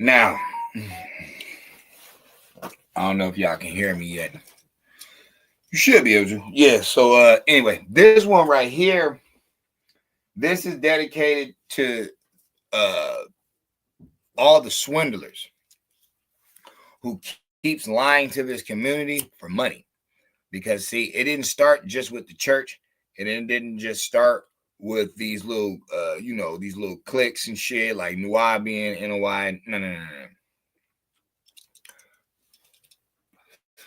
Now, I don't know if y'all can hear me yet. You should be able to. Yeah, so anyway, this one right here, this is dedicated to uh all the swindlers who keeps lying to this community for money. Because see, it didn't start just with the church, and it didn't just start with these little these little cliques and shit like Nuwabi and NOI. No.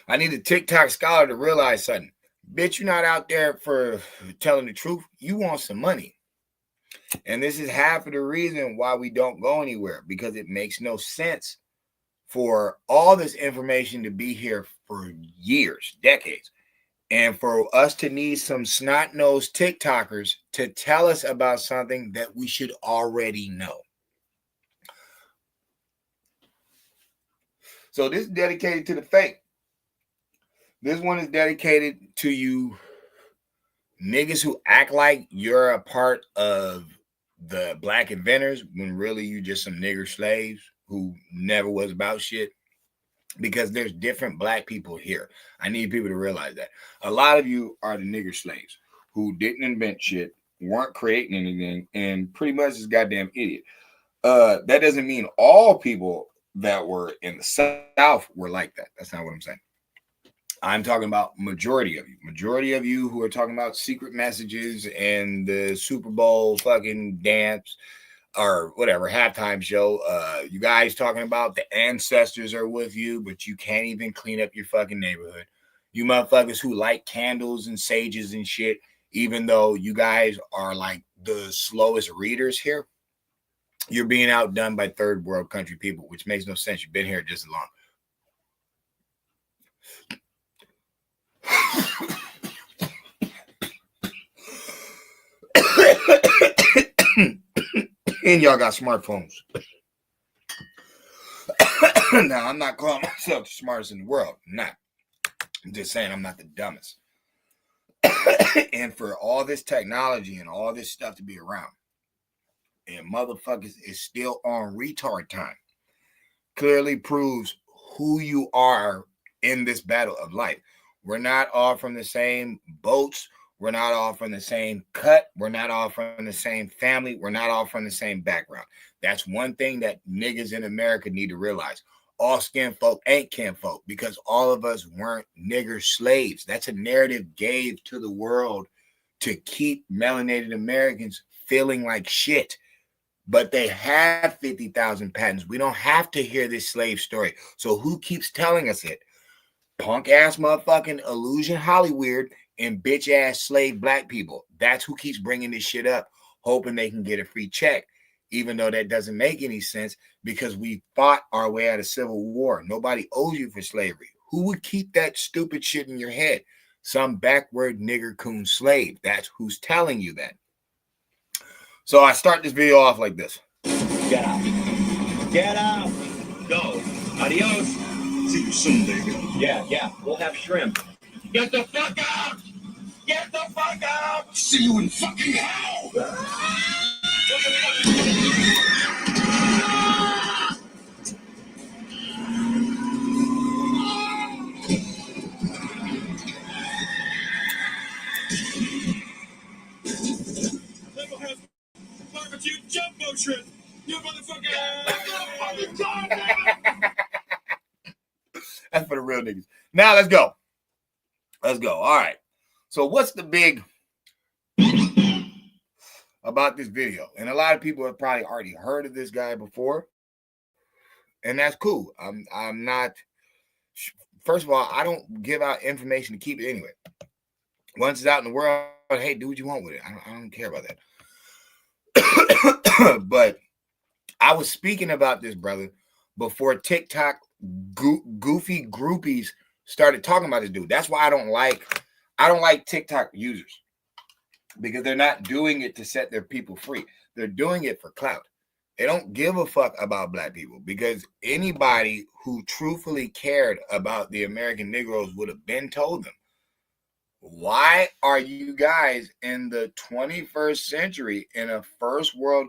I need a TikTok scholar to realize something. Bitch, you're not out there for telling the truth. You want some money. And this is half of the reason why we don't go anywhere, because it makes no sense for all this information to be here for years, decades, and for us to need some snot-nosed TikTokers to tell us about something that we should already know. So this is dedicated to the fake. This one is dedicated to you niggas who act like you're a part of the black inventors when really you just some nigger slaves who never was about shit. Because there's different black people here. I need people to realize that. A lot of you are the nigger slaves who didn't invent shit, weren't creating anything, and pretty much is goddamn idiot. That doesn't mean all people that were in the South were like that. That's not what I'm saying. I'm talking about majority of you. Majority of you who are talking about secret messages and the Super Bowl fucking dance or whatever halftime show. You guys talking about the ancestors are with you, but you can't even clean up your fucking neighborhood. You motherfuckers who light candles and sages and shit, even though you guys are like the slowest readers here, you're being outdone by third world country people, which makes no sense. You've been here just as long. And y'all got smartphones. Now, I'm not calling myself the smartest in the world. I'm not. I'm just saying I'm not the dumbest. And for all this technology and all this stuff to be around, and motherfuckers is still on retard time, clearly proves who you are in this battle of life. We're not all from the same boats. We're not all from the same cut. We're not all from the same family. We're not all from the same background. That's one thing that niggas in America need to realize. All skin folk ain't kin folk, because all of us weren't nigger slaves. That's a narrative gave to the world to keep melanated Americans feeling like shit. But they have 50,000 patents. We don't have to hear this slave story. So who keeps telling us it? Punk ass motherfucking illusion Hollywood and bitch ass slave black people. That's who keeps bringing this shit up, hoping they can get a free check, even though that doesn't make any sense, because we fought our way out of civil war. Nobody owes you for slavery. Who would keep that stupid shit in your head? Some backward nigger coon slave. That's who's telling you that. So I start this video off like this. Get out. Get out. Go. Adios. See you soon, baby. Yeah. We'll have shrimp. Get the fuck out! Get the fuck out! See you in fucking hell! Level has barbecue jumbo shrimp! You motherfucker! That's for the real niggas. Now let's go. Let's go. All right. So what's the big about this video? And a lot of people have probably already heard of this guy before, and that's cool. I'm not. First of all, I don't give out information to keep it anyway. Once it's out in the world, hey, do what you want with it. I don't care about that. But I was speaking about this brother before TikTok goofy groupies started talking about this dude. That's why I don't like TikTok users, because they're not doing it to set their people free. They're doing it for clout. They don't give a fuck about black people, because anybody who truthfully cared about the American Negroes would have been told them, why are you guys in the 21st century in a first world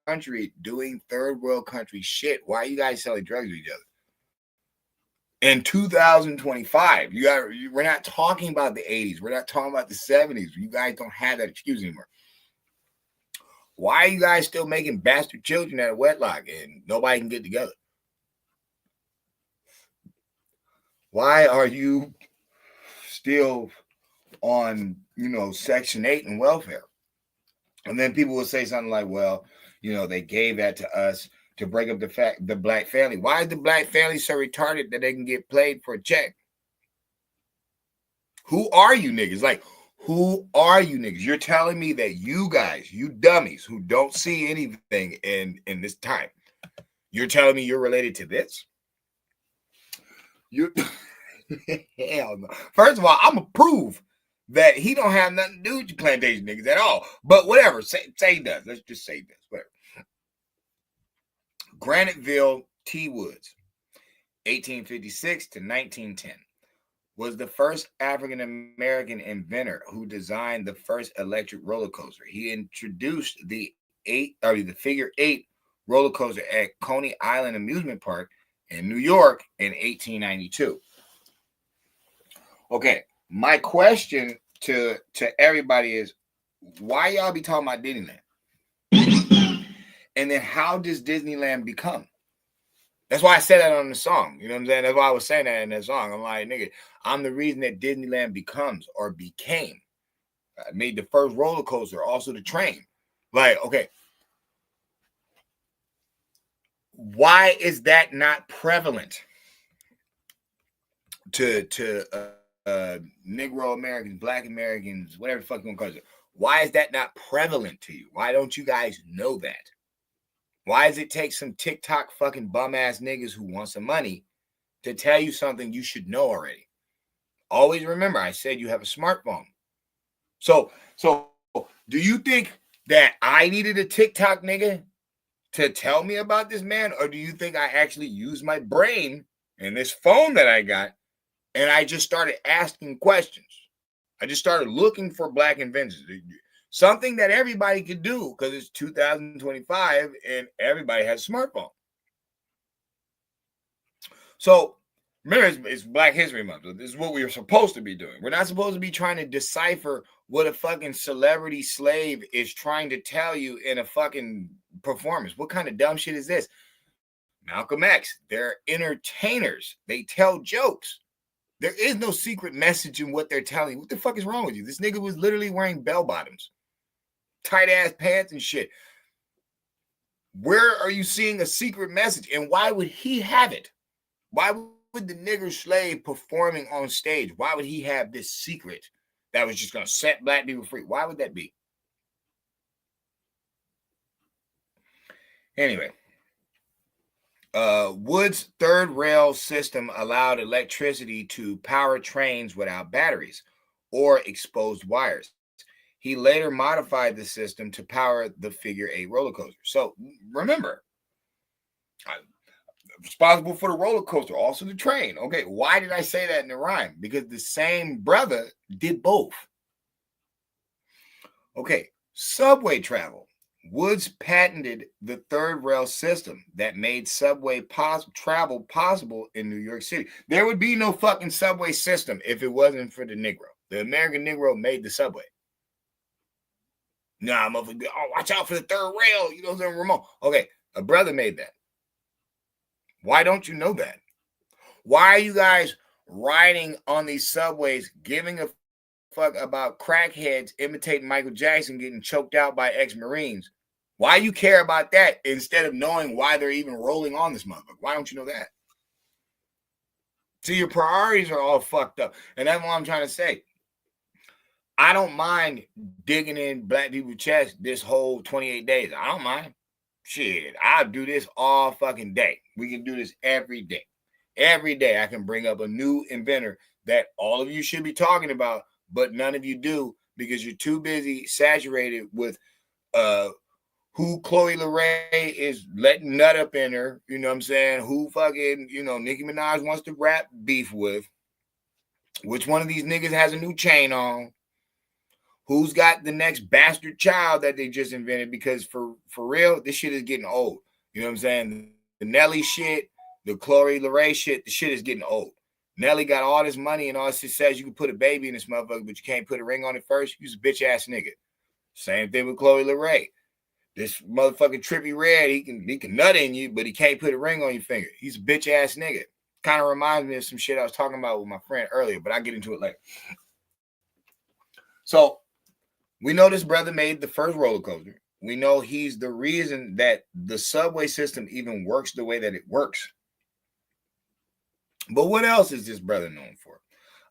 country doing third world country shit. Why are you guys selling drugs to each other? In 2025, we're not talking about the 80s. We're not talking about the 70s. You guys don't have that excuse anymore. Why are you guys still making bastard children out of wedlock and nobody can get together? Why are you still on, Section 8 and welfare? And then people will say something like, well, they gave that to us to break up the black family. Why is the black family so retarded that they can get played for a check? Who are you niggas? Like, who are you niggas? You're telling me that you guys, you dummies who don't see anything in this time, you're telling me you're related to this? You hell no. First of all, I'm gonna prove that he don't have nothing to do with you plantation niggas at all. But whatever, say he does. Let's just say this. Whatever. Graniteville T. Woods, 1856 to 1910, was the first African-American inventor who designed the first electric roller coaster. He introduced the figure 8 roller coaster at Coney Island Amusement Park in New York in 1892. Okay, my question to everybody is, why y'all be talking about Disneyland? And then how does Disneyland become? That's why I said that on the song. You know what I'm saying? That's why I was saying that in that song. I'm like, nigga, I'm the reason that Disneyland becomes or became. I made the first roller coaster, also the train. Like, okay. Why is that not prevalent to Negro Americans, Black Americans, whatever the fuck you want to call it? Why is that not prevalent to you? Why don't you guys know that? Why does it take some TikTok fucking bum ass niggas who want some money to tell you something you should know already? Always remember, I said you have a smartphone. So do you think that I needed a TikTok nigga to tell me about this man? Or do you think I actually used my brain and this phone that I got and I just started asking questions? I just started looking for black inventions. Something that everybody could do because it's 2025 and everybody has a smartphone. So remember, it's Black History Month. This is what we are supposed to be doing. We're not supposed to be trying to decipher what a fucking celebrity slave is trying to tell you in a fucking performance. What kind of dumb shit is this? Malcolm X, they're entertainers. They tell jokes. There is no secret message in what they're telling you. What the fuck is wrong with you? This nigga was literally wearing bell bottoms, tight ass pants and shit. Where are you seeing a secret message? And why would he have it? Why would the nigger slave performing on stage, why would he have this secret that was just going to set black people free? Why would that be? Anyway, Wood's third rail system allowed electricity to power trains without batteries or exposed wires. He later modified the system to power the figure 8 roller coaster. So remember, responsible for the roller coaster, also the train. Okay, why did I say that in the rhyme? Because the same brother did both. Okay, subway travel. Woods patented the third rail system that made subway travel possible in New York City. There would be no fucking subway system if it wasn't for the Negro. The American Negro made the subway. Nah, motherfucker, watch out for the third rail. You know what I'm saying, Ramon? Okay, a brother made that. Why don't you know that? Why are you guys riding on these subways, giving a fuck about crackheads imitating Michael Jackson getting choked out by ex-Marines? Why you care about that instead of knowing why they're even rolling on this motherfucker? Why don't you know that? See, your priorities are all fucked up. And that's what I'm trying to say. I don't mind digging in black people's chest this whole 28 days. I don't mind. Shit, I'll do this all fucking day. We can do this every day. Every day I can bring up a new inventor that all of you should be talking about, but none of you do because you're too busy saturated with who Chloe LeRae is letting nut up in her. You know what I'm saying? Who fucking, Nicki Minaj wants to rap beef with. Which one of these niggas has a new chain on? Who's got the next bastard child that they just invented? Because for real, this shit is getting old. You know what I'm saying? The Nelly shit, the Chloe Leray shit, the shit is getting old. Nelly got all this money and all this says you can put a baby in this motherfucker, but you can't put a ring on it first. You's a bitch ass nigga. Same thing with Chloe Leray. This motherfucking Trippy Red, he can nut in you, but he can't put a ring on your finger. He's a bitch ass nigga. Kind of reminds me of some shit I was talking about with my friend earlier, but I'll get into it later. So we know this brother made the first roller coaster. We know he's the reason that the subway system even works the way that it works. But what else is this brother known for?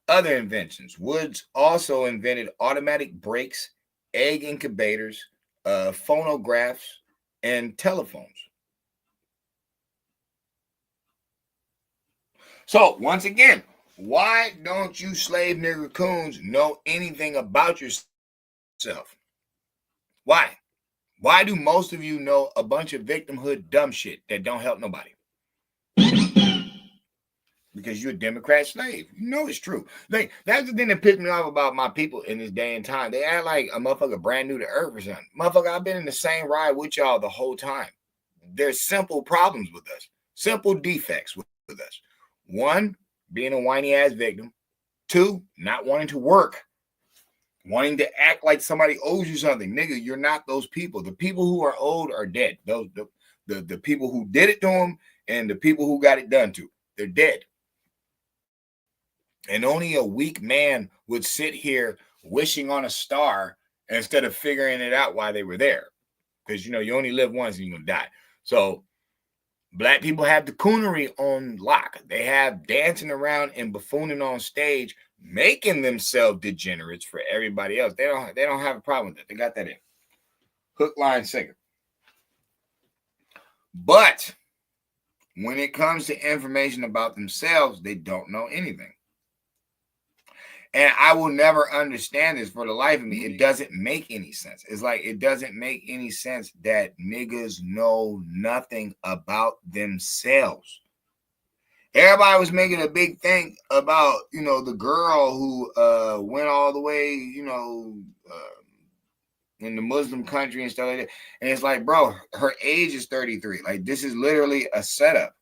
Other inventions. Woods also invented automatic brakes, egg incubators, phonographs, and telephones. So, once again, why don't you slave nigger coons know anything about yourself? Why? Why do most of you know a bunch of victimhood dumb shit that don't help nobody? Because you're a Democrat slave. You know it's true. Like, that's the thing that pissed me off about my people in this day and time. They act like a motherfucker brand new to earth or something. Motherfucker, I've been in the same ride with y'all the whole time. There's simple problems with us. Simple defects with us. One, being a whiny ass victim. Two, not wanting to work. Wanting to act like somebody owes you something. Nigga, you're not those people. The people who are owed are dead. Those the people who did it to them and the people who got it done to. They're dead. And only a weak man would sit here wishing on a star instead of figuring it out while they were there. Because, you know, you only live once and you're going to die. So black people have the coonery on lock. They have dancing around and buffooning on stage, making themselves degenerates for everybody else. They don't have a problem with that. They got that in. Hook, line, sinker. But when it comes to information about themselves, they don't know anything. And I will never understand this for the life of me. It doesn't make any sense. It's like it doesn't make any sense that niggas know nothing about themselves. Everybody was making a big thing about, you know, the girl who went all the way, you know, in the Muslim country and stuff like that. And it's like, bro, her age is 33. Like, this is literally a setup.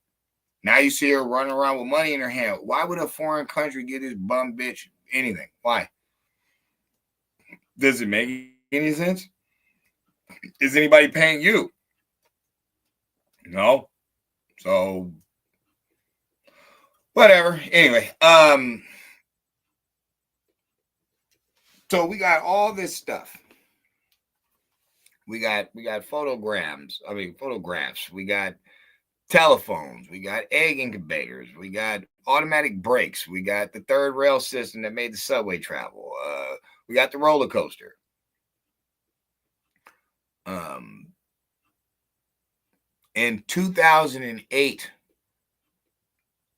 Now you see her running around with money in her hand. Why would a foreign country give this bum bitch anything? Why? Does it make any sense? Is anybody paying you? No. So whatever. Anyway, so we got all this stuff. We got photographs. We got telephones. We got egg incubators. We got automatic brakes. We got the third rail system that made the subway travel. We got the roller coaster. In 2008,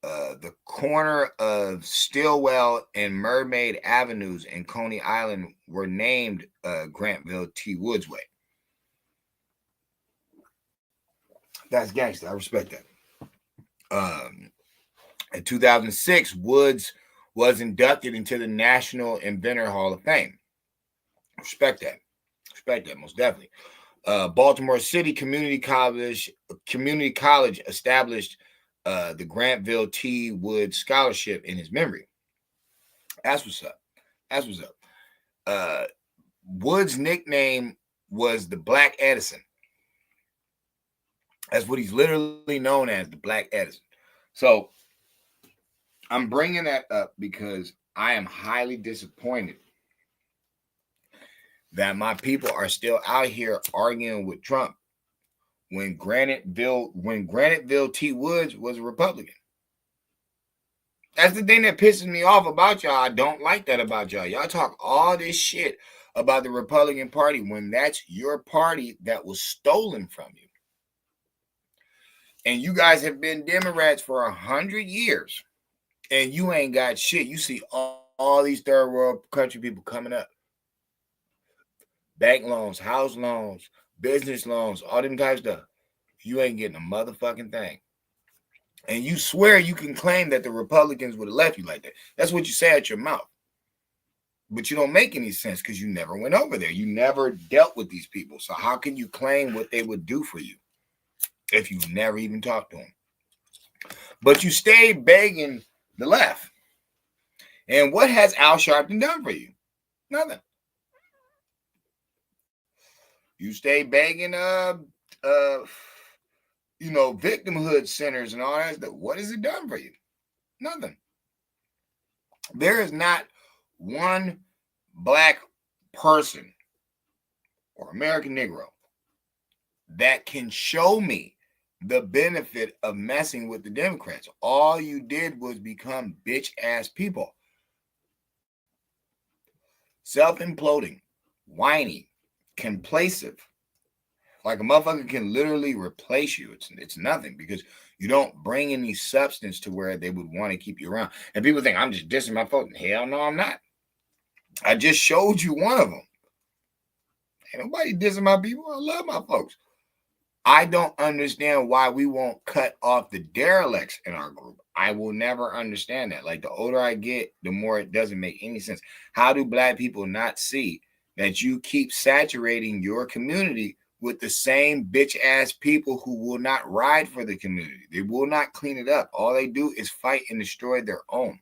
the corner of Stillwell and Mermaid Avenues in Coney Island were named Grantville T. Woods Way. That's gangster. I respect that. In 2006, Woods was inducted into the National Inventor Hall of Fame. Respect that. Respect that, most definitely. Baltimore City Community College established the Grantville T. Woods Scholarship in his memory. That's what's up. That's what's up. Woods' nickname was the Black Edison. That's what he's literally known as, the Black Edison. So I'm bringing that up because I am highly disappointed that my people are still out here arguing with Trump when Graniteville T. Woods was a Republican. That's the thing that pisses me off about y'all. I don't like that about y'all. Y'all talk all this shit about the Republican Party when that's your party that was stolen from you. And you guys have been Democrats for 100 years. And you ain't got shit. You see all these third world country people coming up. Bank loans, house loans, business loans, all them types of stuff. You ain't getting a motherfucking thing. And you swear you can claim that the Republicans would have left you like that. That's what you say out your mouth. But you don't make any sense because you never went over there. You never dealt with these people. So how can you claim what they would do for you if you never even talked to them? But you stay begging the left. And what has Al Sharpton done for you? Nothing. You stay begging victimhood centers and all that stuff. What has it done for you? Nothing. There is not one black person or American Negro that can show me the benefit of messing with the Democrats. All you did was become bitch ass people. Self-imploding, whiny, complacent. Like a motherfucker can literally replace you. It's nothing because you don't bring any substance to where they would want to keep you around. And people think I'm just dissing my folks. Hell no, I'm not. I just showed you one of them. Ain't nobody dissing my people. I love my folks. I don't understand why we won't cut off the derelicts in our group. I will never understand that. Like the older I get, the more it doesn't make any sense. How do black people not see that you keep saturating your community with the same bitch ass people who will not ride for the community? They will not clean it up. All they do is fight and destroy their own.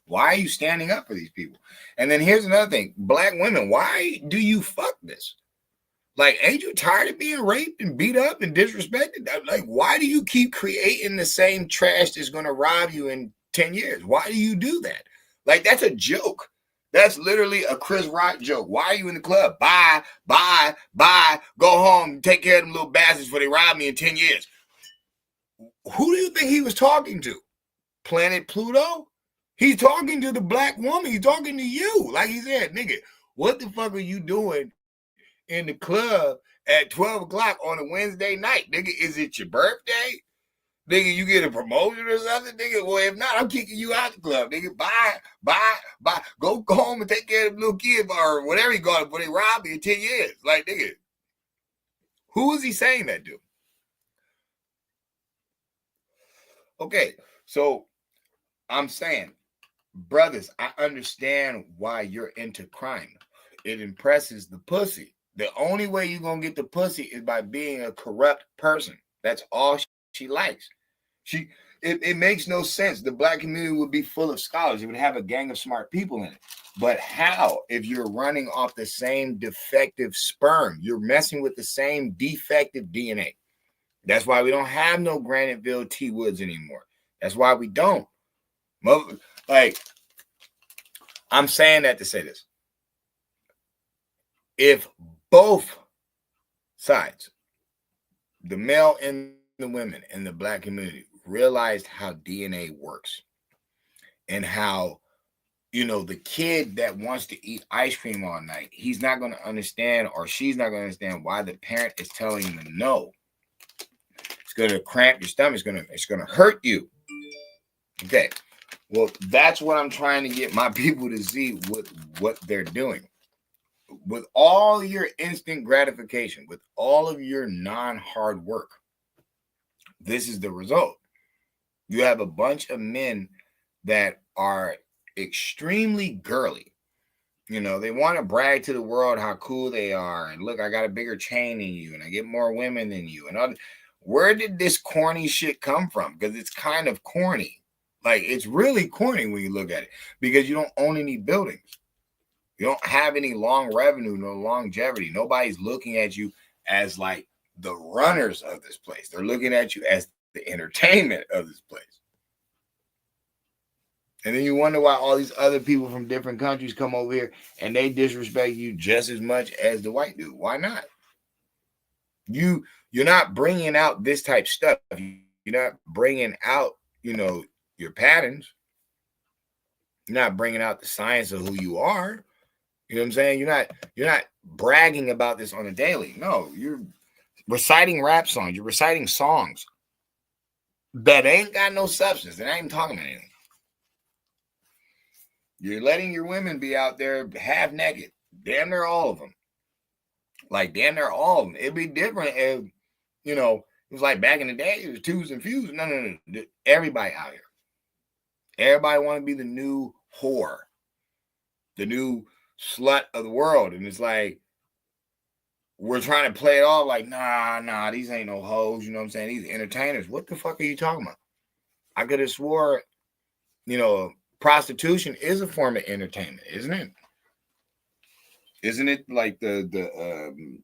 Why are you standing up for these people? And then here's another thing. Black women, why do you fuck this? Like, ain't you tired of being raped and beat up and disrespected? Like, why do you keep creating the same trash that's going to rob you in 10 years? Why do you do that? Like, that's a joke. That's literally a Chris Rock joke. Why are you in the club? Bye, bye, bye. Go home, take care of them little bastards before they rob me in 10 years. Who do you think he was talking to? Planet Pluto? He's talking to the black woman. He's talking to you. Like he said, nigga, what the fuck are you doing in the club at 12 o'clock on a Wednesday night? Nigga, is it your birthday? Nigga, you get a promotion or something? Nigga, well, if not, I'm kicking you out the club. Nigga, bye. Go home and take care of the little kid or whatever you got before they rob you in 10 years. Like, nigga, who is he saying that to? Okay, so I'm saying, brothers, I understand why you're into crime. It impresses the pussy. The only way you're going to get the pussy is by being a corrupt person. That's all she likes. It makes no sense. The black community would be full of scholars. It would have a gang of smart people in it. But how? If you're running off the same defective sperm, you're messing with the same defective DNA. That's why we don't have no Graniteville T. Woods anymore. That's why we don't. Like, I'm saying that to say this. If both sides, the male and the women in the black community, realized how DNA works and how, the kid that wants to eat ice cream all night, he's not going to understand, or she's not going to understand why the parent is telling them no. It's going to cramp your stomach. It's going to hurt you. Okay. Well, that's what I'm trying to get my people to see with what they're doing. With all your instant gratification, with all of your non-hard work, this is the result. You have a bunch of men that are extremely girly. They want to brag to the world how cool they are. And look, I got a bigger chain than you, and I get more women than you. And where did this corny shit come from? Because it's kind of corny. Like, it's really corny when you look at it, because you don't own any buildings. You don't have any long revenue, no longevity. Nobody's looking at you as like the runners of this place. They're looking at you as the entertainment of this place. And then you wonder why all these other people from different countries come over here and they disrespect you just as much as the white dude. Why not? You're not bringing out this type of stuff. You're not bringing out, your patterns. You're not bringing out the science of who you are. You know what I'm saying? You're not bragging about this on a daily. No, you're reciting rap songs. You're reciting songs that ain't got no substance. They're not even talking about anything. You're letting your women be out there half naked. Damn near all of them. Like, damn near all of them. It'd be different if, it was like back in the day, it was twos and fews. No. Everybody out here. Everybody want to be the new whore. the new slut of the world. And it's like, we're trying to play it off like, nah, these ain't no hoes. You know what I'm saying? These entertainers. What the fuck are you talking about? I could have swore, prostitution is a form of entertainment, isn't it? Isn't it like the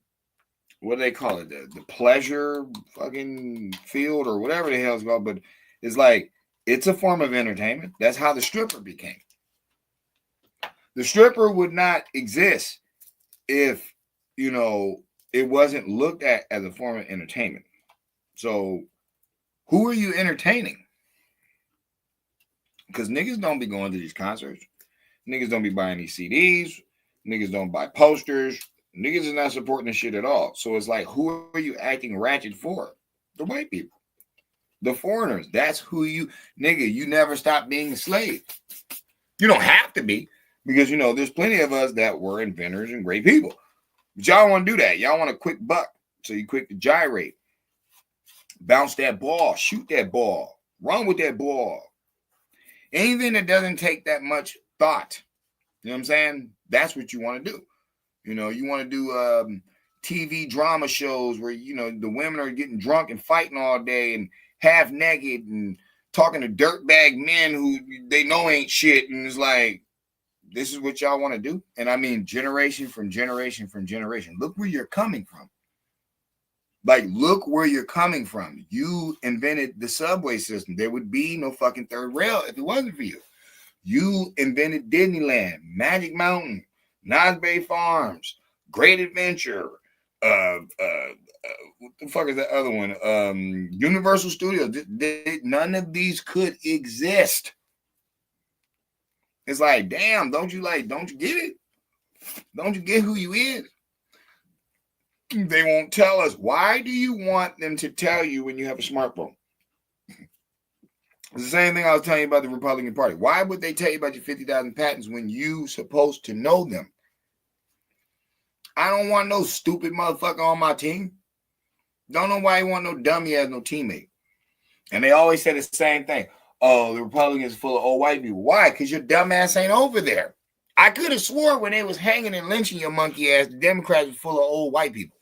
what do they call it? The pleasure fucking field or whatever the hell it's called. But it's like, it's a form of entertainment. That's how the stripper became. The stripper would not exist if, it wasn't looked at as a form of entertainment. So who are you entertaining? Because niggas don't be going to these concerts. Niggas don't be buying these CDs. Niggas don't buy posters. Niggas is not supporting this shit at all. So it's like, who are you acting ratchet for? The white people. The foreigners. That's who you, nigga, you never stop being a slave. You don't have to be. Because, there's plenty of us that were inventors and great people. But y'all want to do that. Y'all want a quick buck. So you quick to gyrate. Bounce that ball. Shoot that ball. Run with that ball. Anything that doesn't take that much thought. You know what I'm saying? That's what you want to do. You want to do TV drama shows where, the women are getting drunk and fighting all day and half naked and talking to dirtbag men who they know ain't shit. And it's like, this is what y'all want to do? And I mean, generation from generation from generation. Look where you're coming from. Like, look where you're coming from. You invented the subway system. There would be no fucking third rail if it wasn't for you. You invented Disneyland, Magic Mountain, Nosberry Farms, Great Adventure. What the fuck is that other one? Universal Studios. None of these could exist. It's like, damn, don't you get it? Don't you get who you is? They won't tell us. Why do you want them to tell you when you have a smartphone? It's the same thing I was telling you about the Republican Party. Why would they tell you about your 50,000 patents when you supposed to know them? I don't want no stupid motherfucker on my team. Don't know why you want no dummy as no teammate. And they always say the same thing. Oh, the Republicans are full of old white people. Why? Because your dumb ass ain't over there. I could have swore when they was hanging and lynching your monkey ass, the Democrats were full of old white people.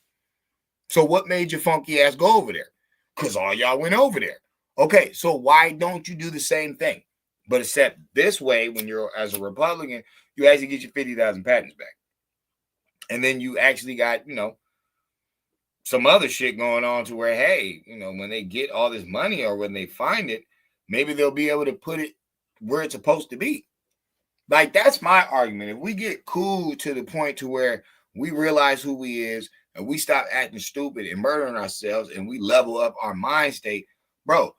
So what made your funky ass go over there? Because all y'all went over there. Okay, so why don't you do the same thing? But except this way, when you're as a Republican, you actually get your 50,000 patents back. And then you actually got, some other shit going on to where, hey, when they get all this money or when they find it, maybe they'll be able to put it where it's supposed to be. Like, that's my argument. If we get cool to the point to where we realize who we is and we stop acting stupid and murdering ourselves and we level up our mind state, bro,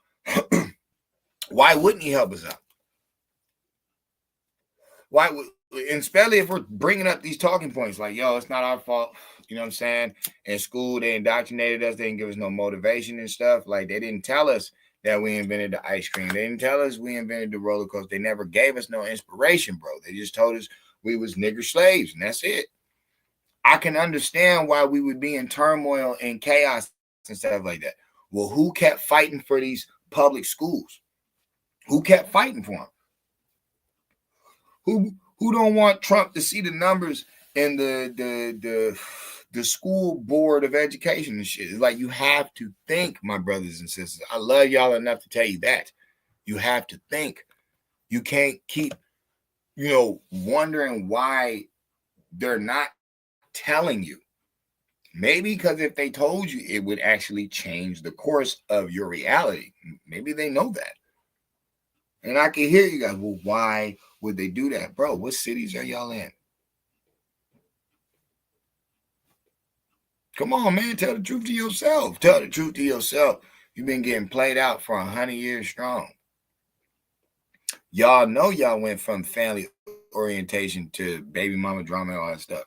why wouldn't he help us out? Why would, and especially if we're bringing up these talking points like, yo, it's not our fault. You know what I'm saying? In school, they indoctrinated us. They didn't give us no motivation and stuff. Like, they didn't tell us that we invented the ice cream. They didn't tell us we invented the roller coaster. They never gave us no inspiration, bro. They just told us we was nigger slaves, and that's it. I can understand why we would be in turmoil and chaos and stuff like that. Well, who kept fighting for these public schools? Who kept fighting for them? Who don't want Trump to see the numbers in the school board of education and shit? It's like, you have to think, my brothers and sisters. I love y'all enough to tell you that. You have to think. You can't keep, wondering why they're not telling you. Maybe because if they told you, it would actually change the course of your reality. Maybe they know that. And I can hear you guys, well, why would they do that? Bro, what cities are y'all in? Come on, man. Tell the truth to yourself. Tell the truth to yourself. You've been getting played out for 100 years strong. Y'all know y'all went from family orientation to baby mama drama and all that stuff.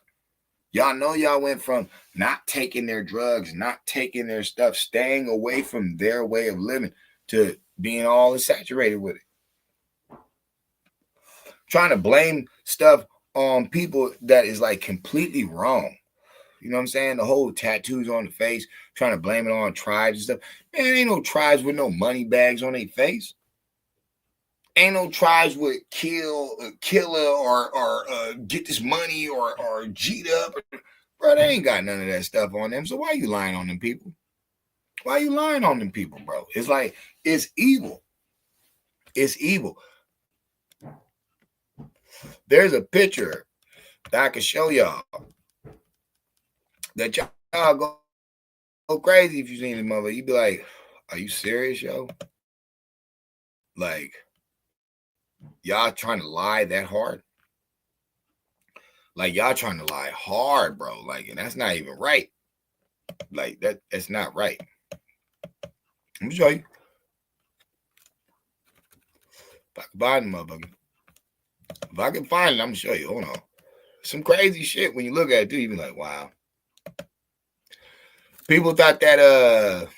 Y'all know y'all went from not taking their drugs, not taking their stuff, staying away from their way of living to being all saturated with it. Trying to blame stuff on people that is like completely wrong. You know what I'm saying? The whole tattoos on the face, trying to blame it on tribes and stuff. Man, ain't no tribes with no money bags on their face. Ain't no tribes would kill a killer or get this money or G'd up. Bro, they ain't got none of that stuff on them. So why you lying on them people? Why you lying on them people, bro? It's like, it's evil. It's evil. There's a picture that I can show y'all that y'all go crazy if you seen this mother. You be like, are you serious, yo? Like, y'all trying to lie that hard? Like, y'all trying to lie hard, bro. Like, and that's not even right. Like, that's not right. Let me show you. If I can find the motherfucker. If I can find it, I'm gonna show you. Hold on. Some crazy shit when you look at it, too. You be like, wow. People thought that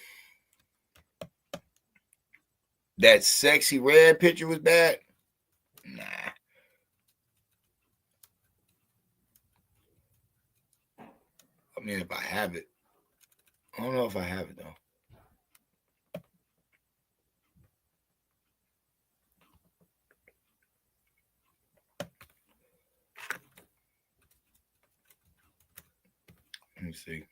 sexy red picture was bad. Nah. I mean, if I have it. I don't know if I have it, though. Let me see.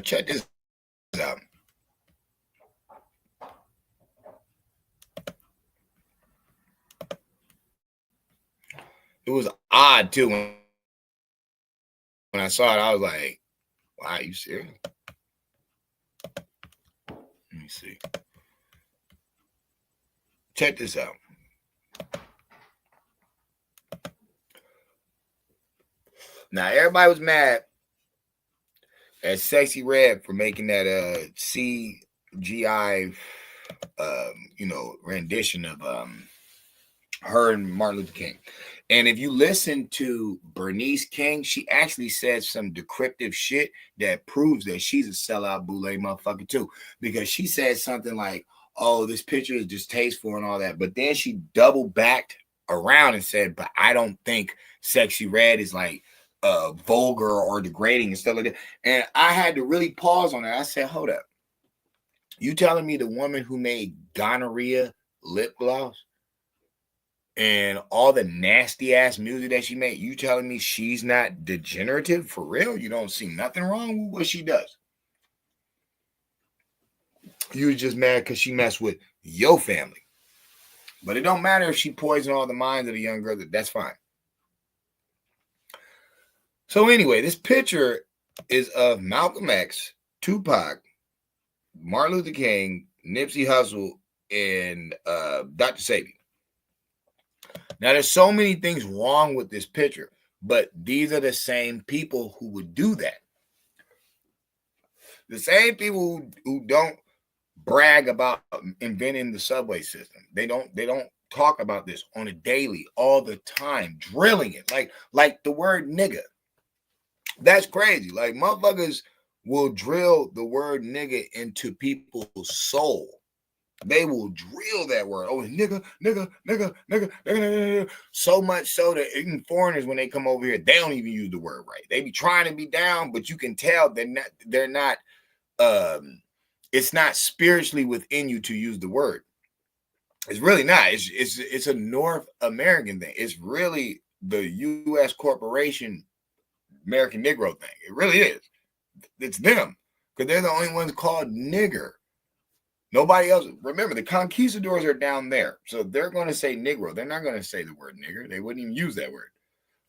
Check this out. It was odd, too. When I saw it, I was like, wow, are you serious? Let me see. Check this out. Now, everybody was mad at Sexy Red for making that CGI, rendition of her and Martin Luther King. And if you listen to Bernice King, she actually said some decryptive shit that proves that she's a sellout bootleg motherfucker too. Because she said something like, oh, this picture is distasteful and all that. But then she double backed around and said, but I don't think Sexy Red is like vulgar or degrading and stuff like that. And I had to really pause on that. I said, hold up. You telling me the woman who made gonorrhea lip gloss and all the nasty ass music that she made, you telling me she's not degenerative for real? You don't see nothing wrong with what she does? You just mad because she messed with your family. But it don't matter if she poisoned all the minds of the young girls. That's fine. So anyway, this picture is of Malcolm X, Tupac, Martin Luther King, Nipsey Hussle, and Dr. Sebi. Now, there's so many things wrong with this picture, but these are the same people who would do that. The same people who don't brag about inventing the subway system. They don't talk about this on a daily, all the time, drilling it. Like the word nigga. That's crazy. Like, motherfuckers will drill the word nigga into people's soul. They will drill that word. Oh, nigga. So much so that even foreigners, when they come over here, they don't even use the word right. They be trying to be down, but you can tell they're not it's not spiritually within you to use the word. It's really not. It's a North American thing. It's really the U.S. corporation American Negro thing. It really is. It's them, because they're the only ones called nigger. Nobody else. Remember, the conquistadors are down there, so they're going to say Negro. They're not going to say the word nigger. They wouldn't even use that word.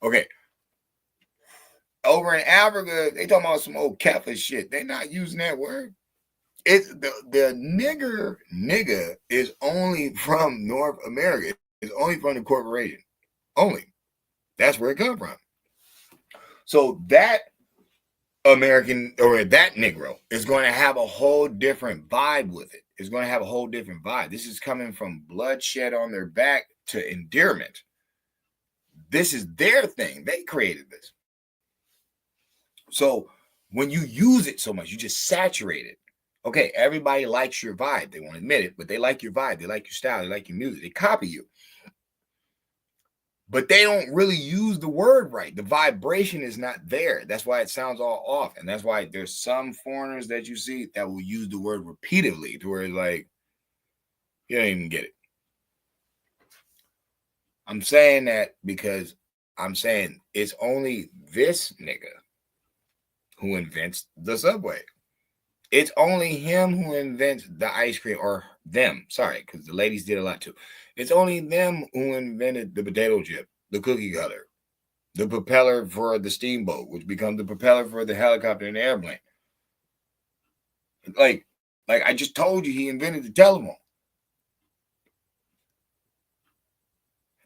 Okay. Over in Africa, they talking about some old Catholic shit. They're not using that word. It's the nigga is only from North America. It's only from the corporation. Only. That's where it comes from. So that American or that Negro is going to have a whole different vibe with it. It's going to have a whole different vibe. This is coming from bloodshed on their back to endearment. This is their thing. They created this. So when you use it so much, you just saturate it. Okay, everybody likes your vibe. They won't admit it, but they like your vibe. They like your style. They like your music. They copy you. But they don't really use the word right. The vibration is not there. That's why it sounds all off. And that's why there's some foreigners that you see that will use the word repeatedly to where it's like, you don't even get it. I'm saying that because I'm saying it's only this nigga who invents the subway. It's only him who invents the ice cream, or them, sorry, because the ladies did a lot too. It's only them who invented the potato chip, the cookie cutter, the propeller for the steamboat, which becomes the propeller for the helicopter and the airplane. Like I just told you, he invented the telephone.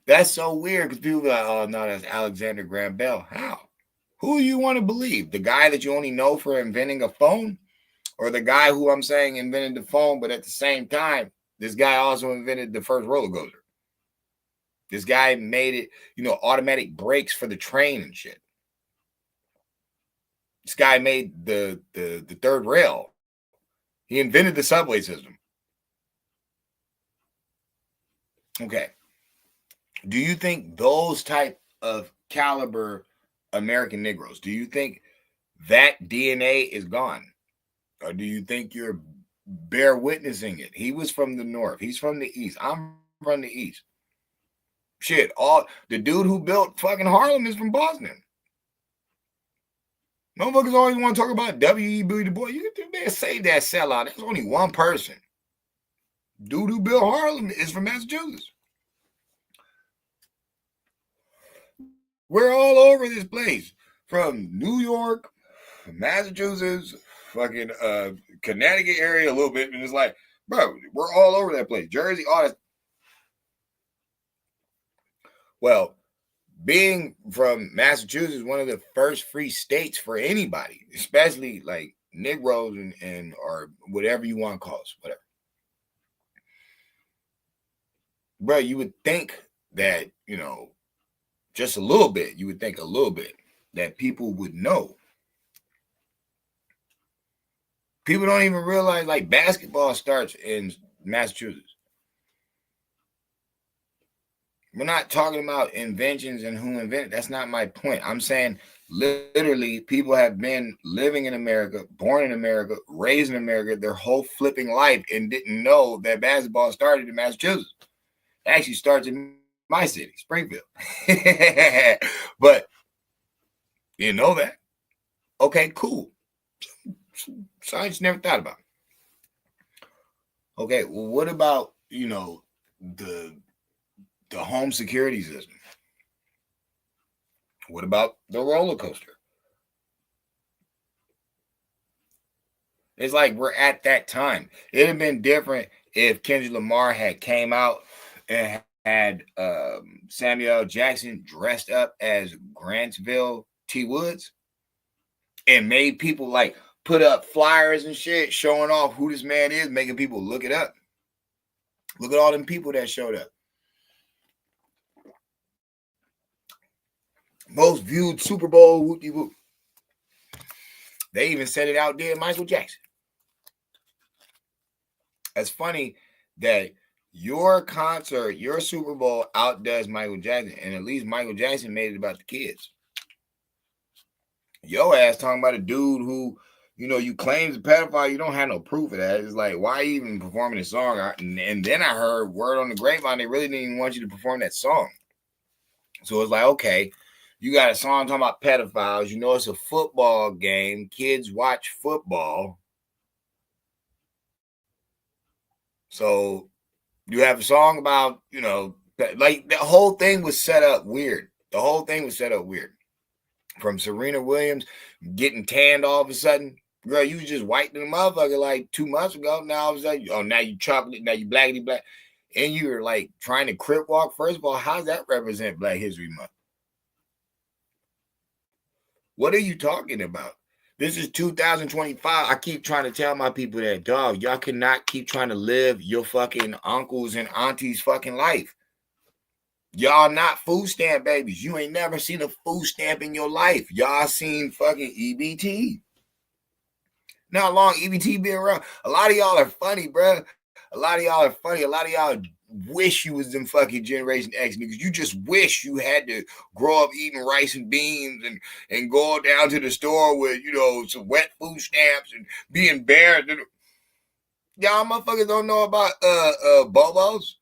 That's so weird because people be like, oh, no, that's Alexander Graham Bell. How? Who do you want to believe? The guy that you only know for inventing a phone? Or the guy who I'm saying invented the phone, but at the same time, this guy also invented the first roller coaster. This guy made it, automatic brakes for the train and shit. This guy made the third rail. He invented the subway system. Okay. Do you think those type of caliber American Negroes, do you think that DNA is gone? Or do you think you're bear witnessing it? He was from the North. He's from the East. I'm from the East. Shit, the dude who built fucking Harlem is from Boston. Motherfuckers always want to talk about W.E.B. Du Bois. You can save that sellout. There's only one person. Dude who built Harlem is from Massachusetts. We're all over this place. From New York, Massachusetts, fucking Connecticut area a little bit. And it's like, bro, we're all over that place. Jersey, all that. Well, being from Massachusetts is one of the first free states for anybody, especially like Negroes and or whatever you want to call us, whatever. Bro, you would think that, just a little bit, you would think a little bit that people would know. People don't even realize like basketball starts in Massachusetts. We're not talking about inventions and who invented. That's not my point. I'm saying literally people have been living in America, born in America, raised in America their whole flipping life and didn't know that basketball started in Massachusetts. It actually starts in my city, Springfield. But you didn't know that? Okay, cool. So I just never thought about it. Okay, well, what about, the home security system? What about the roller coaster? It's like we're at that time. It'd have been different if Kendrick Lamar had came out and had Samuel L. Jackson dressed up as Grantsville T. Woods and made people like put up flyers and shit showing off who this man is, making people look it up. Look at all them people that showed up. Most viewed Super Bowl, whoop-de-whoop. They even said it out there, Michael Jackson. It's funny that your concert, your Super Bowl outdoes Michael Jackson, and at least Michael Jackson made it about the kids. Your ass talking about a dude who, you claim is a pedophile, you don't have no proof of that. It's like, why even performing a song? And then I heard word on the grapevine, they really didn't even want you to perform that song. So it's like, okay, you got a song talking about pedophiles. It's a football game. Kids watch football. So you have a song about, like the whole thing was set up weird. The whole thing was set up weird. From Serena Williams getting tanned all of a sudden. Girl, you was just white than a motherfucker like 2 months ago. Now I was like, oh, now you chocolate, now you blackity black. And you were like trying to crip walk. First of all, how does that represent Black History Month? What are you talking about? This is 2025. I keep trying to tell my people that, dog, y'all cannot keep trying to live your fucking uncles and aunties fucking life. Y'all not food stamp babies. You ain't never seen a food stamp in your life. Y'all seen fucking EBT. Now how long EBT been around? A lot of y'all are funny, bro. A lot of y'all are funny. A lot of y'all wish you was them fucking Generation X niggas. You just wish you had to grow up eating rice and beans and go down to the store with, some wet food stamps and be embarrassed. Y'all motherfuckers don't know about Bobos,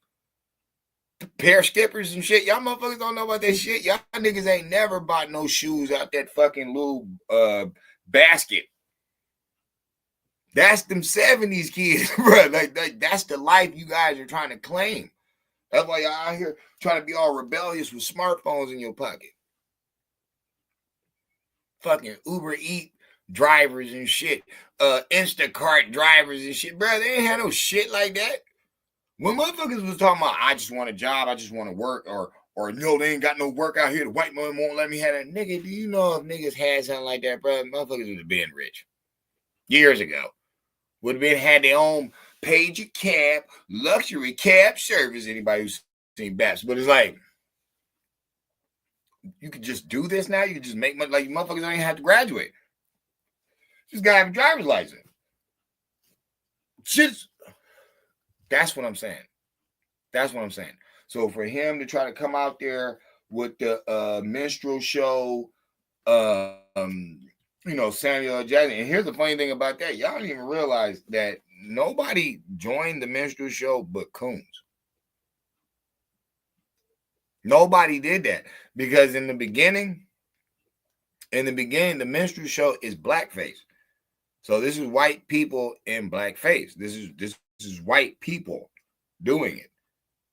pair skippers and shit. Y'all motherfuckers don't know about that shit. Y'all niggas ain't never bought no shoes out that fucking little basket. That's them 70s kids, bro. Like that's the life you guys are trying to claim. That's why y'all out here trying to be all rebellious with smartphones in your pocket. Fucking Uber Eat drivers and shit. Instacart drivers and shit. Bro, they ain't had no shit like that. When motherfuckers was talking about, I just want a job, I just want to work, or no, they ain't got no work out here. The white man won't let me have that. Nigga, do you know if niggas had something like that, bro? Motherfuckers would have been rich. Years ago. Would have been had their own pager cab, luxury cab service. Anybody who's seen Baps, but it's like you could just do this now. You could just make money. Like motherfuckers don't even have to graduate. Just gotta have a driver's license. Just that's what I'm saying. That's what I'm saying. So for him to try to come out there with the minstrel show, Samuel Jackson. And here's the funny thing about that. Y'all don't even realize that nobody joined the minstrel show but Coons. Nobody did that. Because in the beginning, the minstrel show is blackface. So this is white people in blackface. This is white people doing it.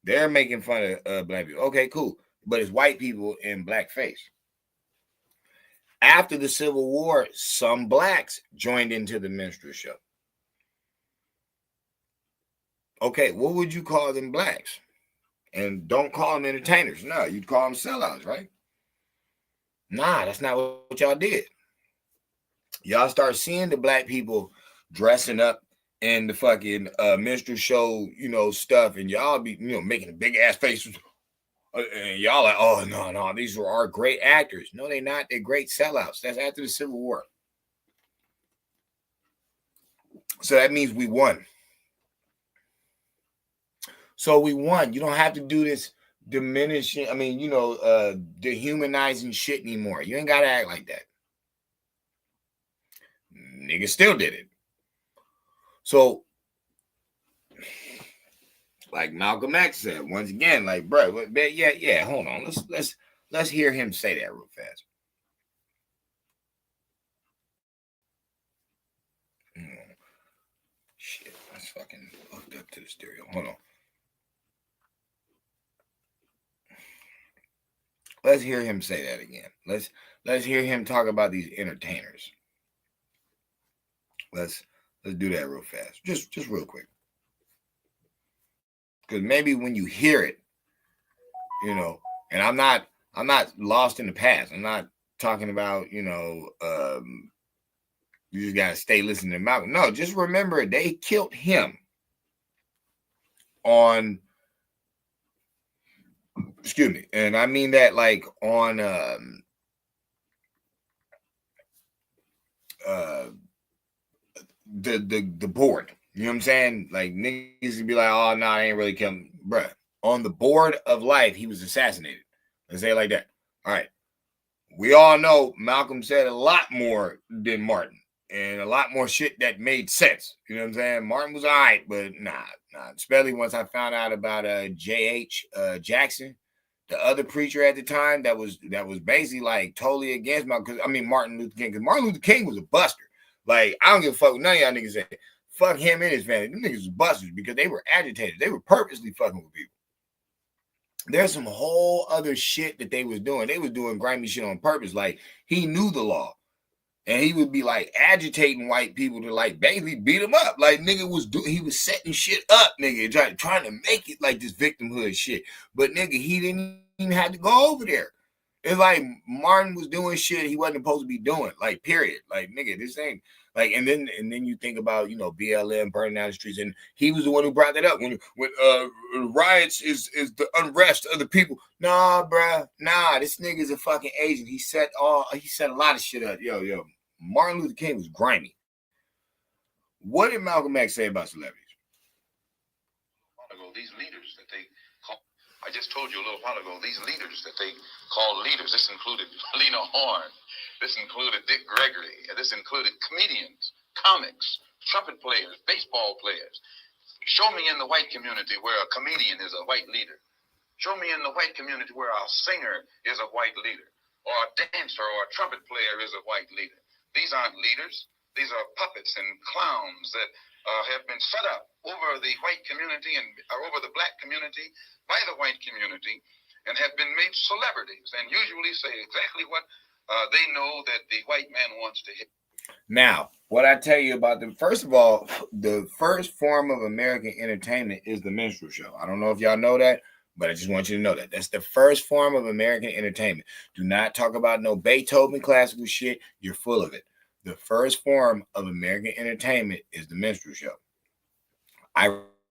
They're making fun of black people. Okay, cool. But it's white people in blackface. After the Civil War, some blacks joined into the minstrel show. Okay, what would you call them blacks? And don't call them entertainers. No, you'd call them sellouts, right? Nah, that's not what y'all did. Y'all start seeing the black people dressing up in the fucking minstrel show, stuff, and y'all be, making big ass faces. And y'all like, oh, no, these were our great actors. No, they're not. They're great sellouts. That's after the Civil War. So that means we won. So we won. You don't have to do this diminishing, dehumanizing shit anymore. You ain't got to act like that. Niggas still did it. So, like Malcolm X said, once again, like, bro, yeah, hold on. Let's hear him say that real fast. Shit, that's fucking hooked up to the stereo. Hold on. Let's hear him say that again. Let's hear him talk about these entertainers. Let's do that real fast. Just real quick. Because maybe when you hear it, and I'm not lost in the past. I'm not talking about, you just gotta stay listening to Malcolm. No, just remember they killed him on, excuse me, and I mean that like on the board. You know what I'm saying? Like niggas would be like, oh no, I ain't really come, bruh. On the board of life, he was assassinated. Let's say it like that. All right. We all know Malcolm said a lot more than Martin. And a lot more shit that made sense. You know what I'm saying? Martin was all right, but nah. Especially once I found out about J.H. Jackson, the other preacher at the time that was basically like totally against Malcolm. Martin Luther King. Because Martin Luther King was a buster. Like, I don't give a fuck what none of y'all niggas say. Fuck him and his family. Them niggas was busters because they were agitators. They were purposely fucking with people. There's some whole other shit that they was doing. They was doing grimy shit on purpose. Like, he knew the law. And he would be like agitating white people to like basically beat them up. Like nigga he was setting shit up, nigga, trying to make it like this victimhood shit. But nigga, he didn't even have to go over there. It's like Martin was doing shit he wasn't supposed to be doing. Like period. Like nigga, this ain't like. And then you think about BLM burning down the streets, and he was the one who brought that up when riots is the unrest of the people. Nah, bruh, nah, this nigga's a fucking agent. He set a lot of shit up. Yo. Martin Luther King was grimy. What did Malcolm X say about celebrities? These leaders that they call, I just told you a little while ago, these leaders that they call leaders, this included Lena Horne, this included Dick Gregory, this included comedians, comics, trumpet players, baseball players. Show me in the white community where a comedian is a white leader. Show me in the white community where a singer is a white leader, or a dancer or a trumpet player is a white leader. These aren't leaders. These are puppets and clowns that have been set up over the white community and over the black community by the white community and have been made celebrities and usually say exactly what they know that the white man wants to hear. Now, what I tell you about them, first of all, the first form of American entertainment is the minstrel show. I don't know if y'all know that, but I just want you to know that. That's the first form of American entertainment. Do not talk about no Beethoven classical shit. You're full of it. The first form of American entertainment is the minstrel show.